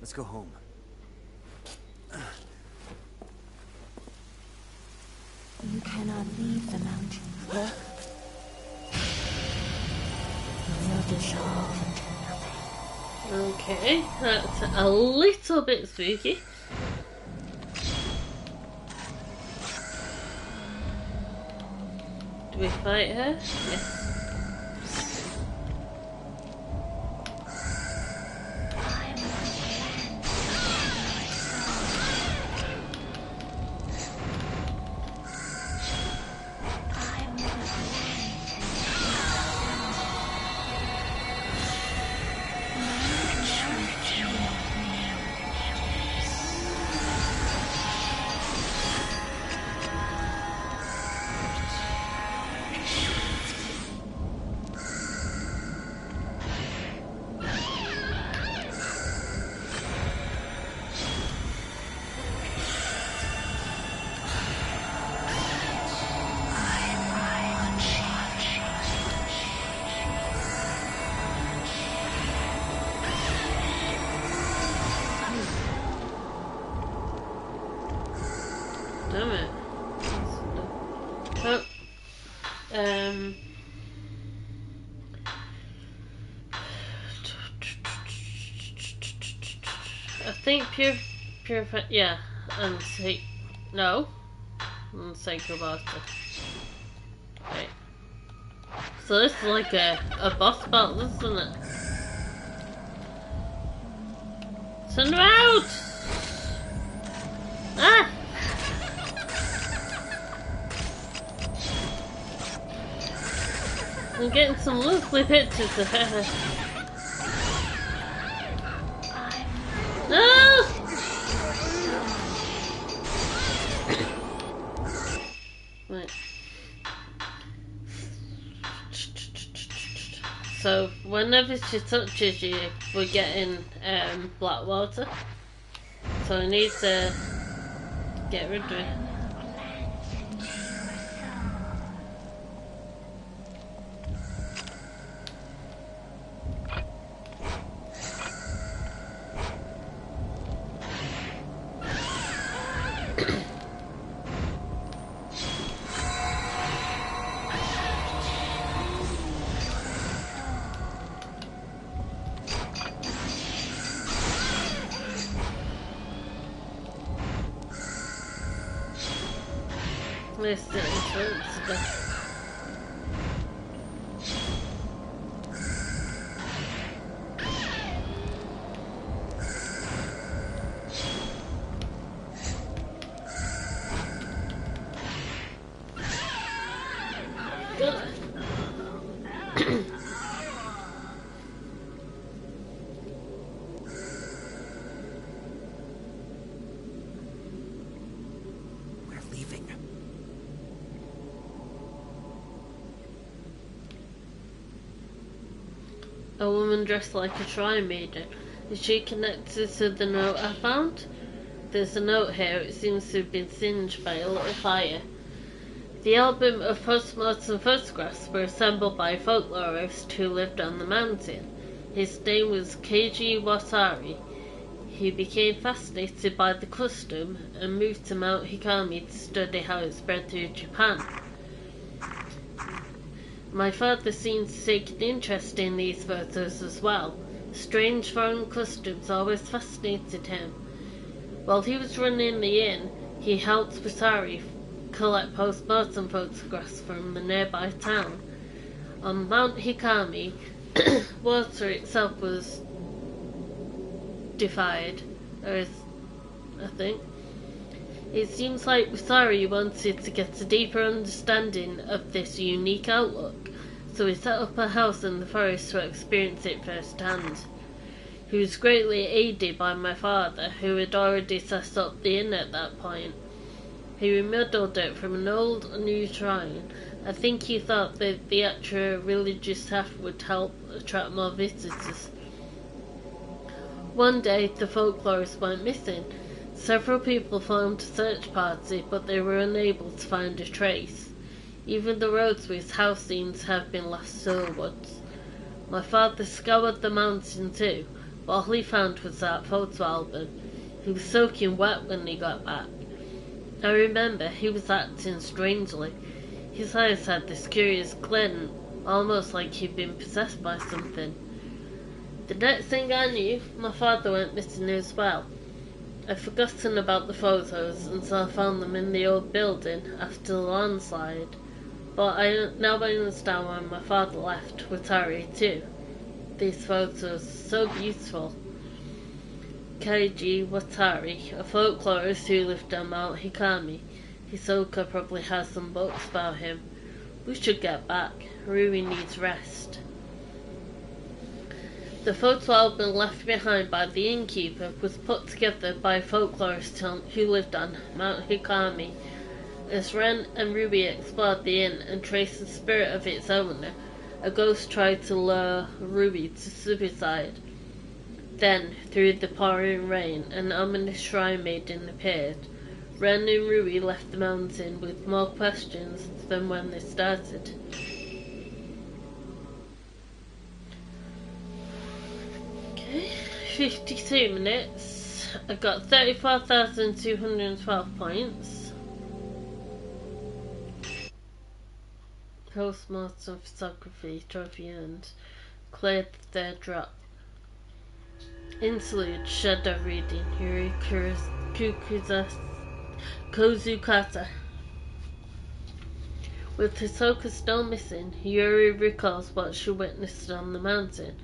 Let's go home. You cannot leave the mountain. Huh? You will dissolve into nothing. Okay, that's a little bit spooky. Do we fight her? Yes. Damn it. Oh. I think purify, yeah, and say, no, and sacred water. Right. So this is like a boss battle, isn't it? Send her out! Ah! I'm getting some lovely pictures of her. No! Right. So whenever she touches you, we're getting Blackwater. So I need to get rid of it. This the entrance again. We're leaving. A woman dressed like a shrine maiden. Is she connected to the note I found? There's a note here. It seems to have been singed by a little fire. The album of post-mortem photographs were assembled by a folklorist who lived on the mountain. His name was Keiji Watari. He became fascinated by the custom and moved to Mount Hikami to study how it spread through Japan. My father seems to take an interest in these photos as well. Strange foreign customs always fascinated him. While he was running the inn, he helped Watari collect post-mortem photographs from the nearby town. On Mount Hikami, water itself was defied, I think. It seems like Watari wanted to get a deeper understanding of this unique outlook, so he set up a house in the forest to experience it firsthand. He was greatly aided by my father, who had already set up the inn at that point. He remodeled it from an old and new shrine. I think he thought that the extra religious staff would help attract more visitors. One day, the folklorists went missing. Several people formed a search party, but they were unable to find a trace. Even the roads to his house seemed to have been lost to the woods. My father scoured the mountain too, but all he found was that photo album. He was soaking wet when he got back. I remember he was acting strangely. His eyes had this curious glint, almost like he'd been possessed by something. The next thing I knew, my father went missing as well. I'd forgotten about the photos until I found them in the old building after the landslide. But now I understand why my father left Watari too. These photos are so beautiful. Kaiji Watari, a folklorist who lived on Mount Hikami. Hisoka probably has some books about him. We should get back. Rui needs rest. The photo album left behind by the innkeeper was put together by a folklorist who lived on Mount Hikami. As Ren and Ruby explored the inn and traced the spirit of its owner, a ghost tried to lure Ruby to suicide. Then, through the pouring rain, an ominous shrine maiden appeared. Ren and Ruby left the mountain with more questions than when they started. Okay, 52 minutes. I got 34,212 points. Postmortem photography trophy earned. Cleared the third drop. Interlude shadow reading Yuri Kozukata. With Hisoka still missing, Yuri recalls what she witnessed on the mountain.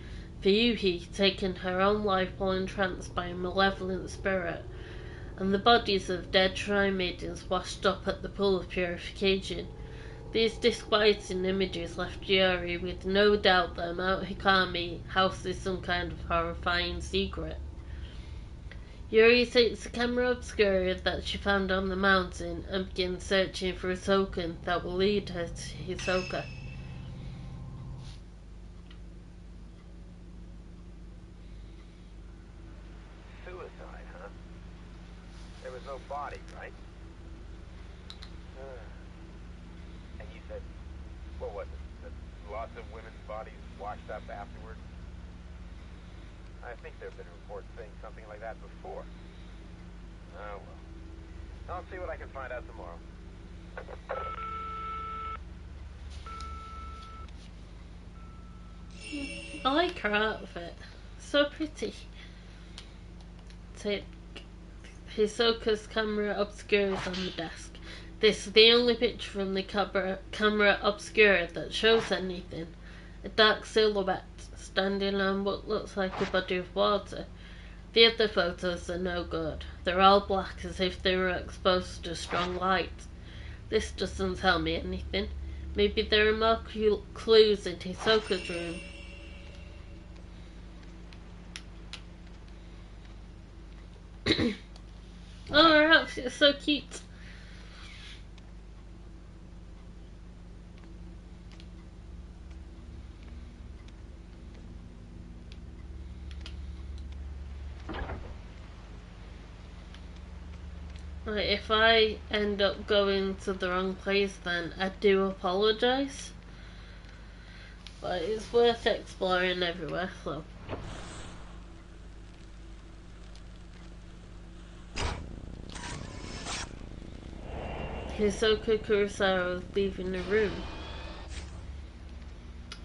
Fuyuhi taking her own life while entranced by a malevolent spirit, and the bodies of dead shrine maidens washed up at the pool of purification. These disquieting images left Yuri with no doubt that Mount Hikami houses some kind of horrifying secret. Yuri takes the camera obscura that she found on the mountain and begins searching for a token that will lead her to Hisoka. Suicide, huh? There was no body, right? And you said, what was it? That lots of women's bodies washed up afterwards? I think there have been reports saying something like that before. Oh, well. I'll see what I can find out tomorrow. I like her outfit. So pretty. Take Hisoka's camera obscura on the desk. This is the only picture from the camera obscura that shows anything. A dark silhouette standing on what looks like a body of water. The other photos are no good. They're all black as if they were exposed to strong light. This doesn't tell me anything. Maybe there are more clues in Hisoka's room. Oh, her outfit is so cute. Right, if I end up going to the wrong place, then I do apologise. But it's worth exploring everywhere, so. Hisoka Kurosawa is leaving the room.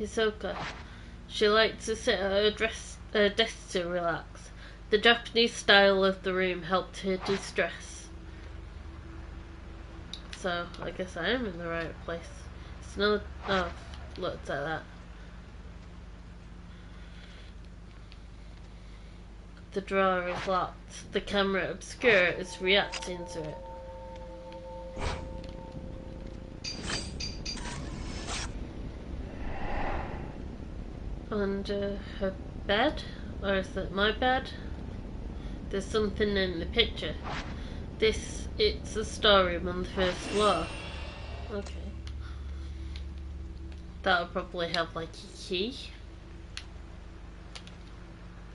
Hisoka. She liked to sit at her desk to relax. The Japanese style of the room helped her de-stress. So, I guess I am in the right place. It's not... Oh, looked at that. The drawer is locked. The camera obscure is reacting to it. Under her bed? Or is it my bed? There's something in the picture. It's a storeroom on the first floor. Okay. That'll probably have like a key.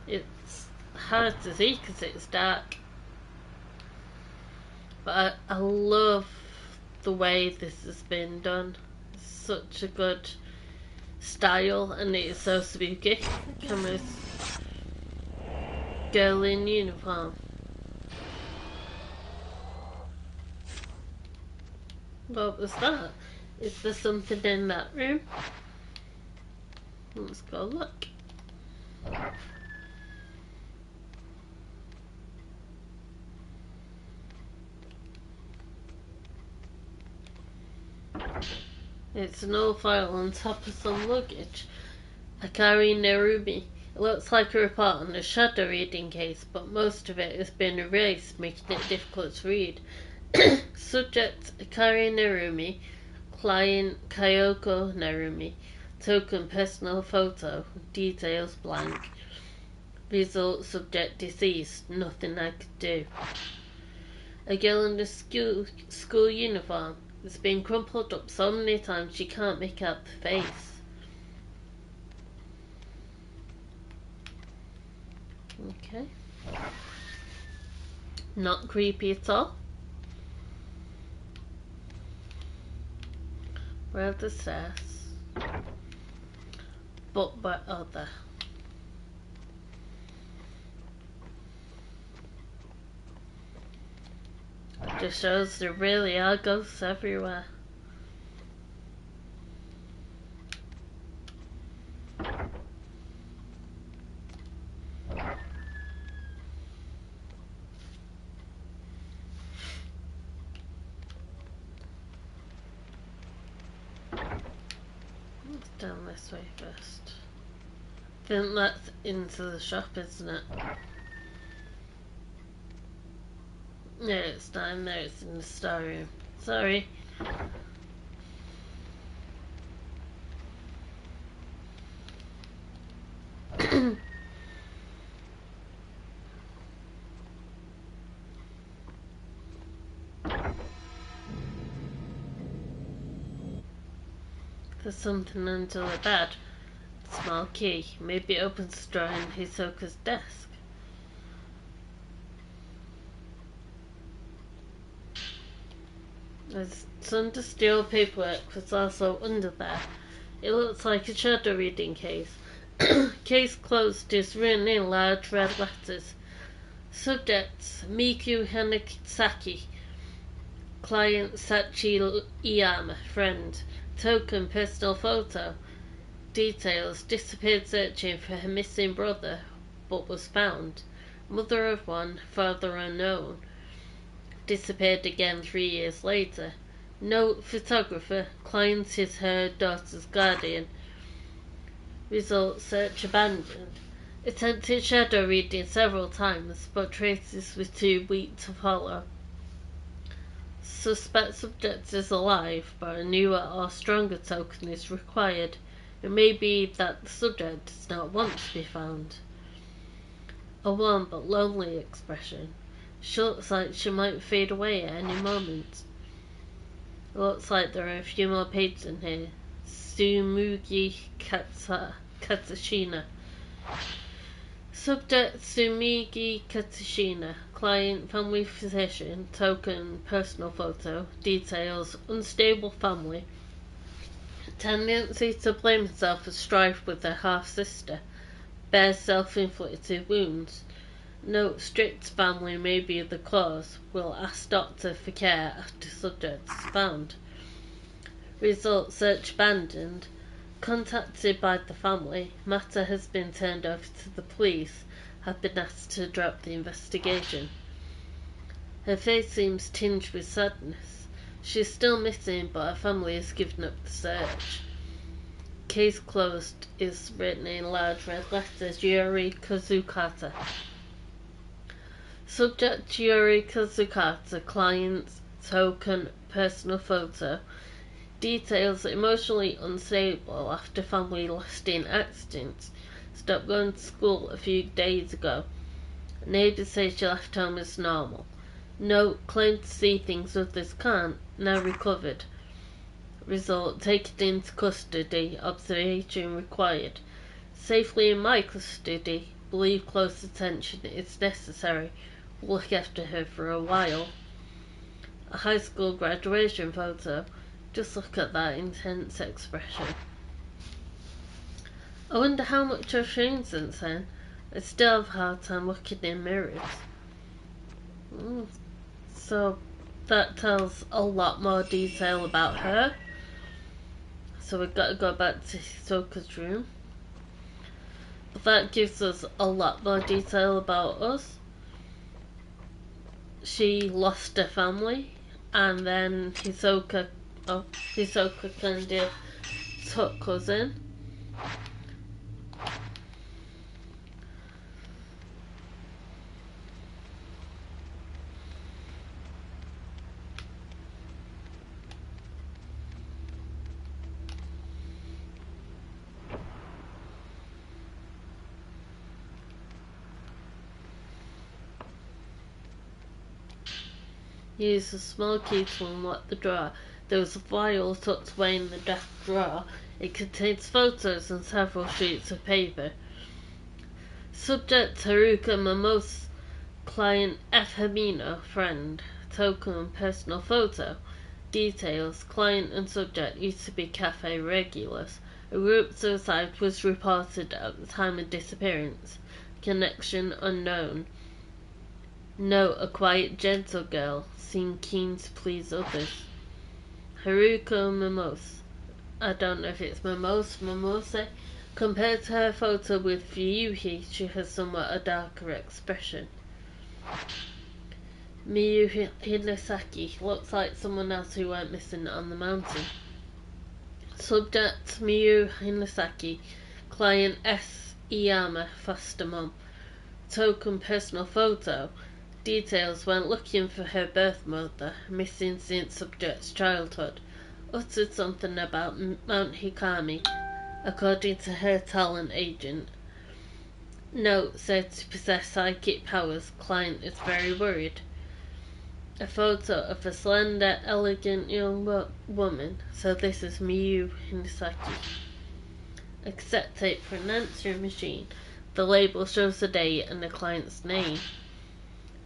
It's hard to see because it's dark. But I love the way this has been done. It's such a good style and it is so spooky. Camera's girl in uniform. What was that? Is there something in that room? Let's go look. It's an old file on top of some luggage. Akari Nerumi. It looks like a report on a shadow reading case, but most of it has been erased, making it difficult to read. Subject Akari Nerumi. Client Kyoko Nerumi. Token personal photo. Details blank. Result subject deceased. Nothing I could do. A girl in a school uniform. It's been crumpled up so many times she can't make out the face. Okay. Not creepy at all. Where are the stairs? But where are they? It just shows there really are ghosts everywhere. Let's down this way first. I think that's into the shop, isn't it? No, it's down there, it's in the storeroom. Sorry. There's something under the bed. A small key. Maybe it opens the drawer in Hisoka's desk. There's some steel paperwork was also under there. It looks like a shadow reading case. Case closed is written in large red letters. Subject Miku Hanasaki. Client Sachi Iyama. Friend. Token personal photo. Details disappeared searching for her missing brother, but was found. Mother of one, father unknown. Disappeared again 3 years later. Note photographer. Client is her daughter's guardian. Result search abandoned. Attempted shadow reading several times, but traces were too weak to follow. Suspect subject is alive, but a newer or stronger token is required. It may be that the subject does not want to be found. A warm but lonely expression. She looks like she might fade away at any moment. It looks like there are a few more pages in here. Tsumugi Katashina. Subject Tsumugi Katashina. Client family physician. Token personal photo. Details unstable family. Tendency to blame himself for strife with their half-sister. Bears self-inflicted wounds. Note strict family may be the cause. Will ask doctor for care after subject is found. Result search abandoned. Contacted by the family, matter has been turned over to the police, have been asked to drop the investigation. Her face seems tinged with sadness. She is still missing, but her family has given up the search. Case closed is written in large red letters, Yuri Kazukata. Subject Yuri Kazukata, client's token personal photo. Details: emotionally unstable after family lost in accident. Stopped going to school a few days ago. Neighbours say she left home as normal. Note: claimed to see things others can't. Now recovered. Result: taken into custody. Observation required. Safely in my custody. Believe close attention is necessary. Look after her for a while. A high school graduation photo. Just look at that intense expression. I wonder how much I've changed since then. I still have a hard time looking in mirrors. So that tells a lot more detail about her. So we've got to go back to Hisoka's room. But that gives us a lot more detail about us. She lost her family, and then Hisoka kind of took us in. He used a small key to unlock the drawer. There was a file tucked away in the desk drawer. It contains photos and several sheets of paper. Subject: Haruka Mamos. Client: F. Hamino. Friend: token personal photo. Details: client and subject used to be cafe regulars. A group suicide was reported at the time of disappearance. Connection unknown. Note: a quiet, gentle girl, seemed keen to please others. Haruka Mamos. I don't know if it's Momose. Compared to her photo with Fuyuhi, she has somewhat a darker expression. Miyu Hinasaki looks like someone else who went missing on the mountain. Subject: Miyu Hinasaki. Client: S. Iyama, foster mum. Token personal photo. Details: went looking for her birth mother, missing since subject's childhood. Uttered something about Mount Hikami, according to her talent agent. Note: said to possess psychic powers. Client is very worried. A photo of a slender, elegant young woman. So this is Miyu Hinasaki. A cassette tape for an answering machine. The label shows the date and the client's name.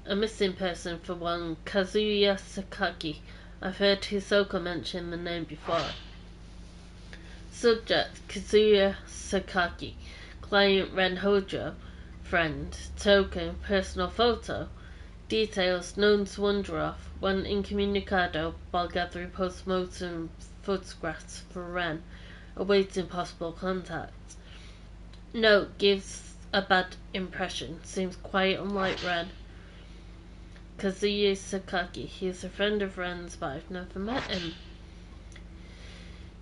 A missing person for one, Kazuya Sakaki. I've heard Hisoka mention the name before. Subject: Kazuya Sakaki. Client: Ren Hojo. Friend: token personal photo. Details: known to wander off. Went incommunicado while gathering post-mortem photographs for Ren, awaiting possible contact. Note: gives a bad impression. Seems quite unlike Ren. Kazuya Sakaki. He is a friend of Ren's, but I've never met him.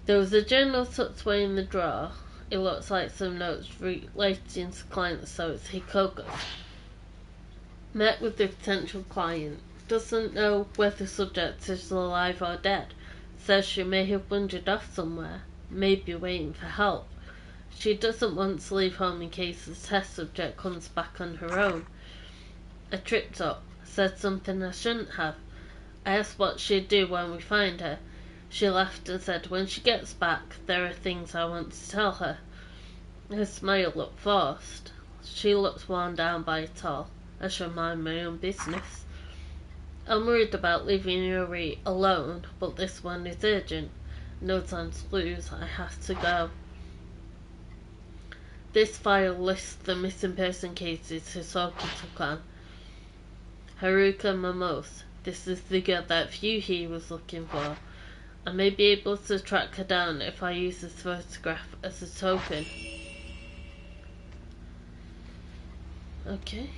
There was a journal tucked away in the drawer. It looks like some notes relating to clients, so it's Hikoko's. Met with the potential client. Doesn't know whether subject is alive or dead. Says she may have wandered off somewhere. Maybe waiting for help. She doesn't want to leave home in case the test subject comes back on her own. I tripped up. Said something I shouldn't have. I asked what she'd do when we find her. She laughed and said when she gets back there are things I want to tell her. Her smile looked forced. She looked worn down by it all. I should mind my own business. I'm worried about leaving Yuri alone, but this one is urgent. No time to lose. I have to go. This file lists the missing person cases Hisoka took on. Haruka Mamos. This is the girl that Fuyuhi was looking for. I may be able to track her down if I use this photograph as a token. Okay.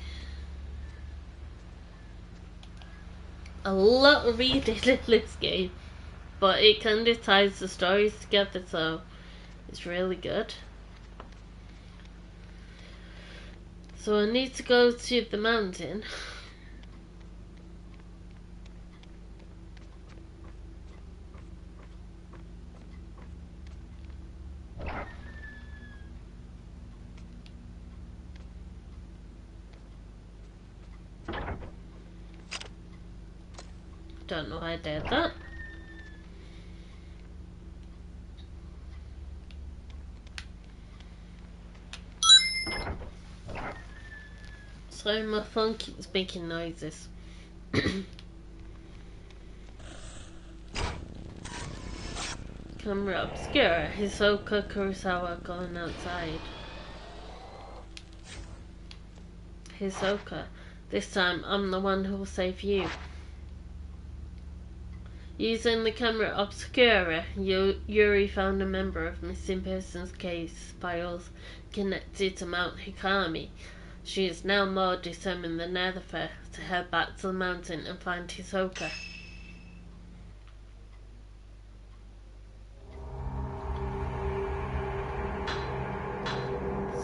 A lot of reading in this game, but it kind of ties the stories together, so it's really good. So I need to go to the mountain. Don't know why I did that. Sorry, my phone keeps making noises. Camera obscura. Hisoka Kurosawa going outside. Hisoka, this time I'm the one who will save you. Using the camera obscura, Yuri found a member of missing persons case files connected to Mount Hikami. She is now more determined than ever to head back to the mountain and find Hisoka.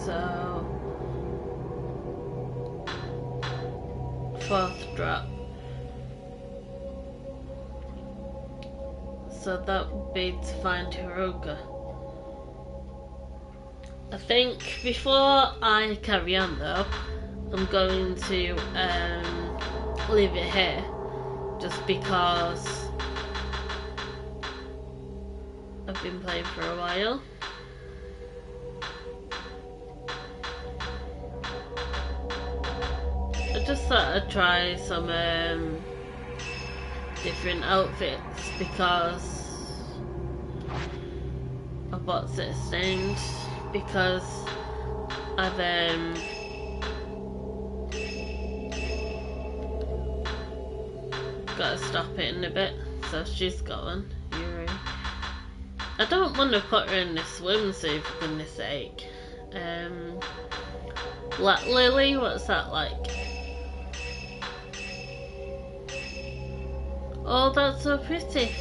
So, 4th drop. So that would be to find Hisoka. I think before I carry on though, I'm going to leave it here, just because I've been playing for a while. I just thought I'd try some different outfits because of what's it named. Because I've got to stop it in a bit. So she's gone, Yuri. I don't want to put her in this swimsuit for goodness sake. Black Lily, what's that like? Oh, that's so pretty.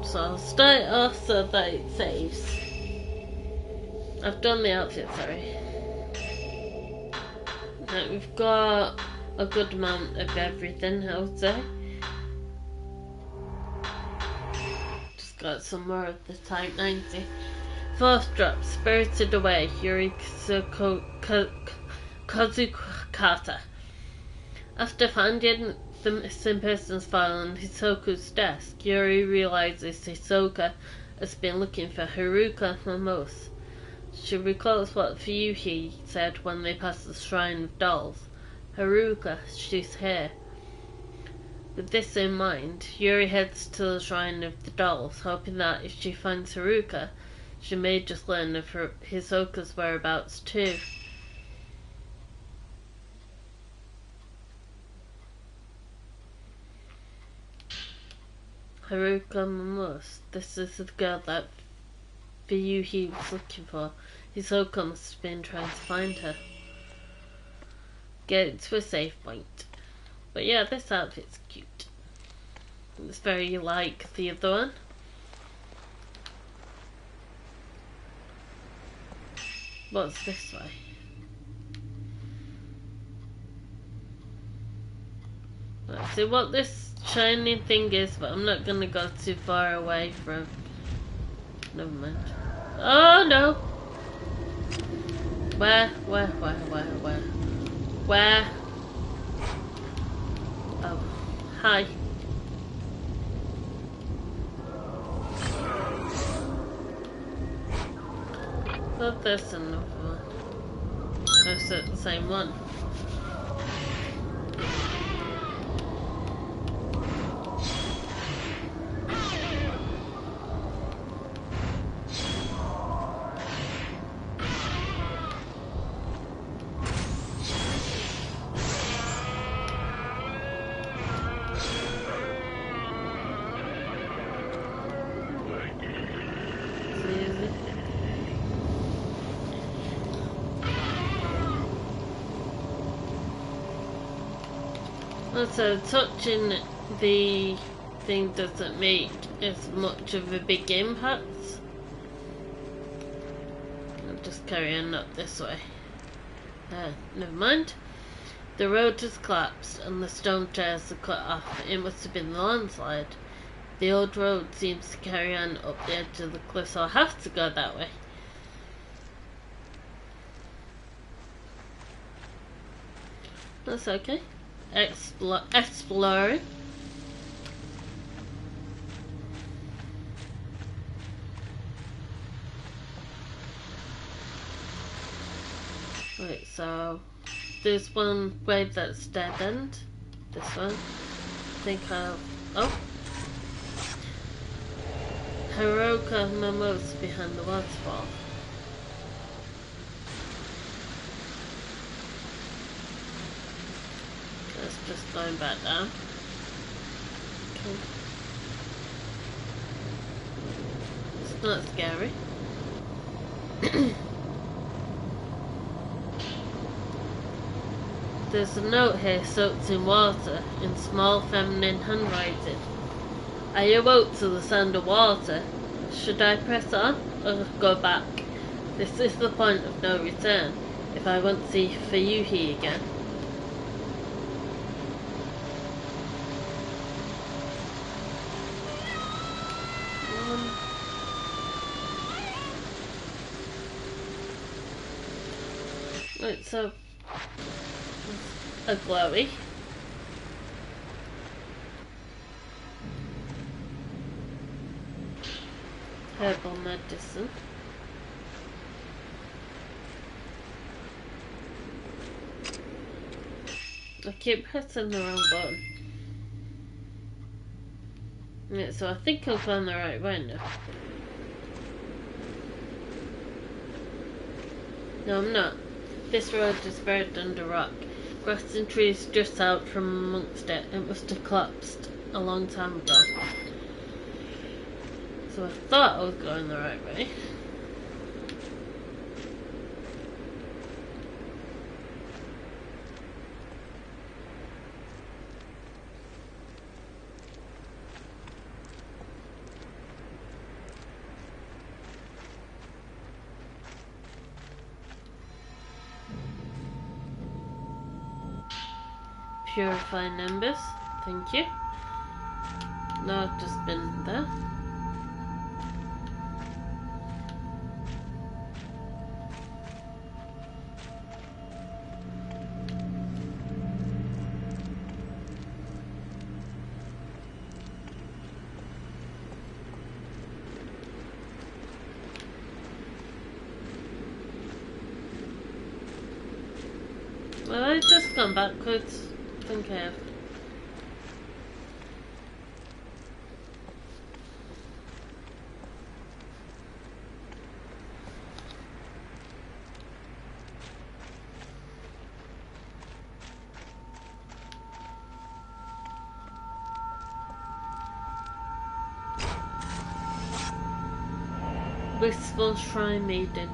So I'll start it off so that it saves. I've done the outfit, sorry. Now we've got a good amount of everything, I would say. Just got some more of the Type 90. 4th drop, Spirited Away, Yuri Kazukata. After finding the missing persons file on Hisoka's desk, Yuri realizes Hisoka has been looking for Haruka Mamos. She recalls what Fuyuhi said when they passed the Shrine of Dolls. Haruka, she's here. With this in mind, Yuri heads to the Shrine of the Dolls, hoping that if she finds Haruka, she may just learn of Hisoka's whereabouts too. Haruka Mamos. This is the girl that Fuyuhi was looking for. Hisoka must have been trying to find her. Get it to a safe point. But yeah, this outfit's cute. It's very like the other one. What's this way? Let's see what this shiny thing is, but I'm not gonna go too far away from. Never mind. Oh no! Where? Oh, hi. Thought there's another one. Is it the same one? Also, touching the thing doesn't make as much of a big impact. I'll just carry on up this way. Never mind. The road has collapsed and the stone chairs are cut off. It must have been the landslide. The old road seems to carry on up the edge of the cliff, so I have to go that way. That's okay. Exploring. Right, so there's one way that's dead end. This one. I think I'll. Oh! Haruka Momo's behind the waterfall. That's just going back down. Okay. It's not scary. There's a note here soaked in water in small feminine handwriting. I awoke to the sound of water. Should I press on or go back? This is the point of no return if I want to see Fuyuhi again. Right, so a glowy. Herbal medicine. I keep pressing the wrong button. Yeah, so I think I'm going the right way now. No, I'm not. This road is buried under rock. Grass and trees just out from amongst it. It must have collapsed a long time ago. So I thought I was going the right way. Purifying embers, thank you. No, I've just been there. Well, I've just gone backwards. I think I have. Blissful Shrine Maiden.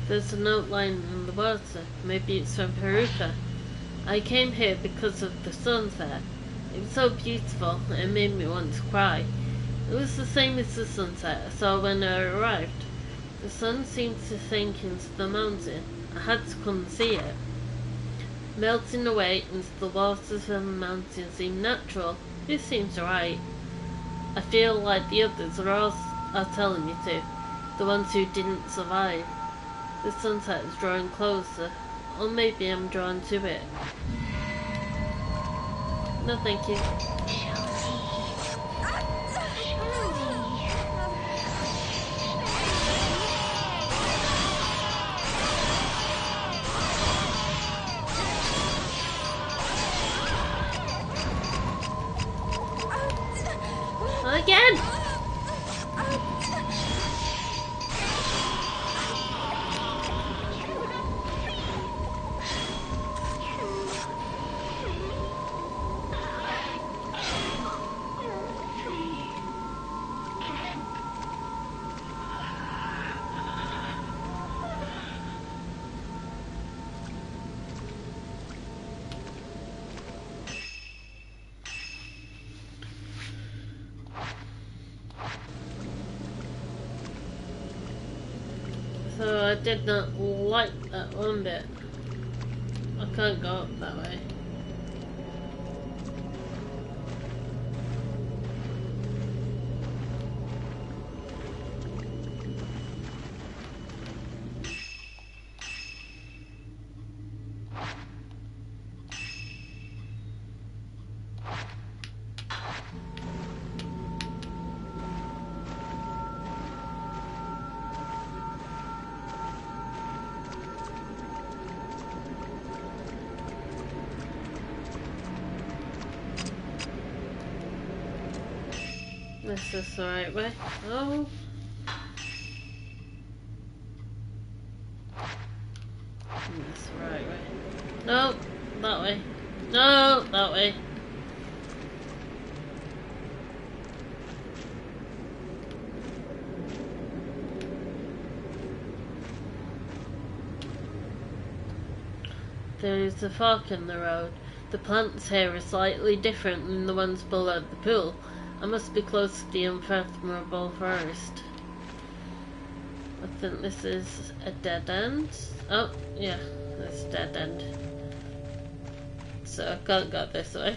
There's an outline in the water. Maybe it's from Haruka. I came here because of the sunset. It was so beautiful that it made me want to cry. It was the same as the sunset I saw when I arrived. The sun seemed to sink into the mountain. I had to come and see it. Melting away into the waters of the mountain seemed natural. This seems right. I feel like the others are telling me to. The ones who didn't survive. The sunset is drawing closer, or maybe I'm drawn to it. No, thank you. Again! So I did not like that one bit. I can't go up that way. This is the right way. Oh. This is the right way. No, that way. No, that way. There is a fork in the road. The plants here are slightly different than the ones below the pool. I must be close to the unfathomable forest. I think this is a dead end. Oh, yeah, it's a dead end. So I can't go this way.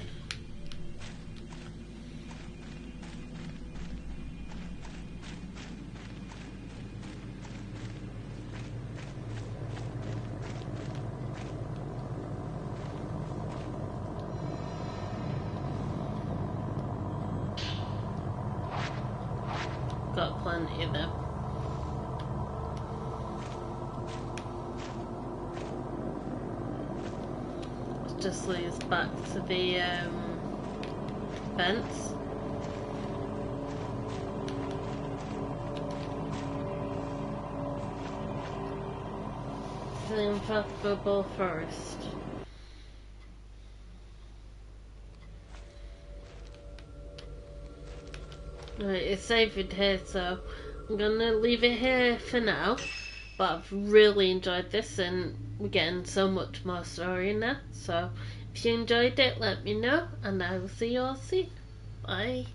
Got plenty of them. It just leads back to the fence. The unfathomable forest. Right, it's saved here, so I'm gonna leave it here for now. But I've really enjoyed this, and we're getting so much more story now. So if you enjoyed it, let me know, and I will see you all soon. Bye.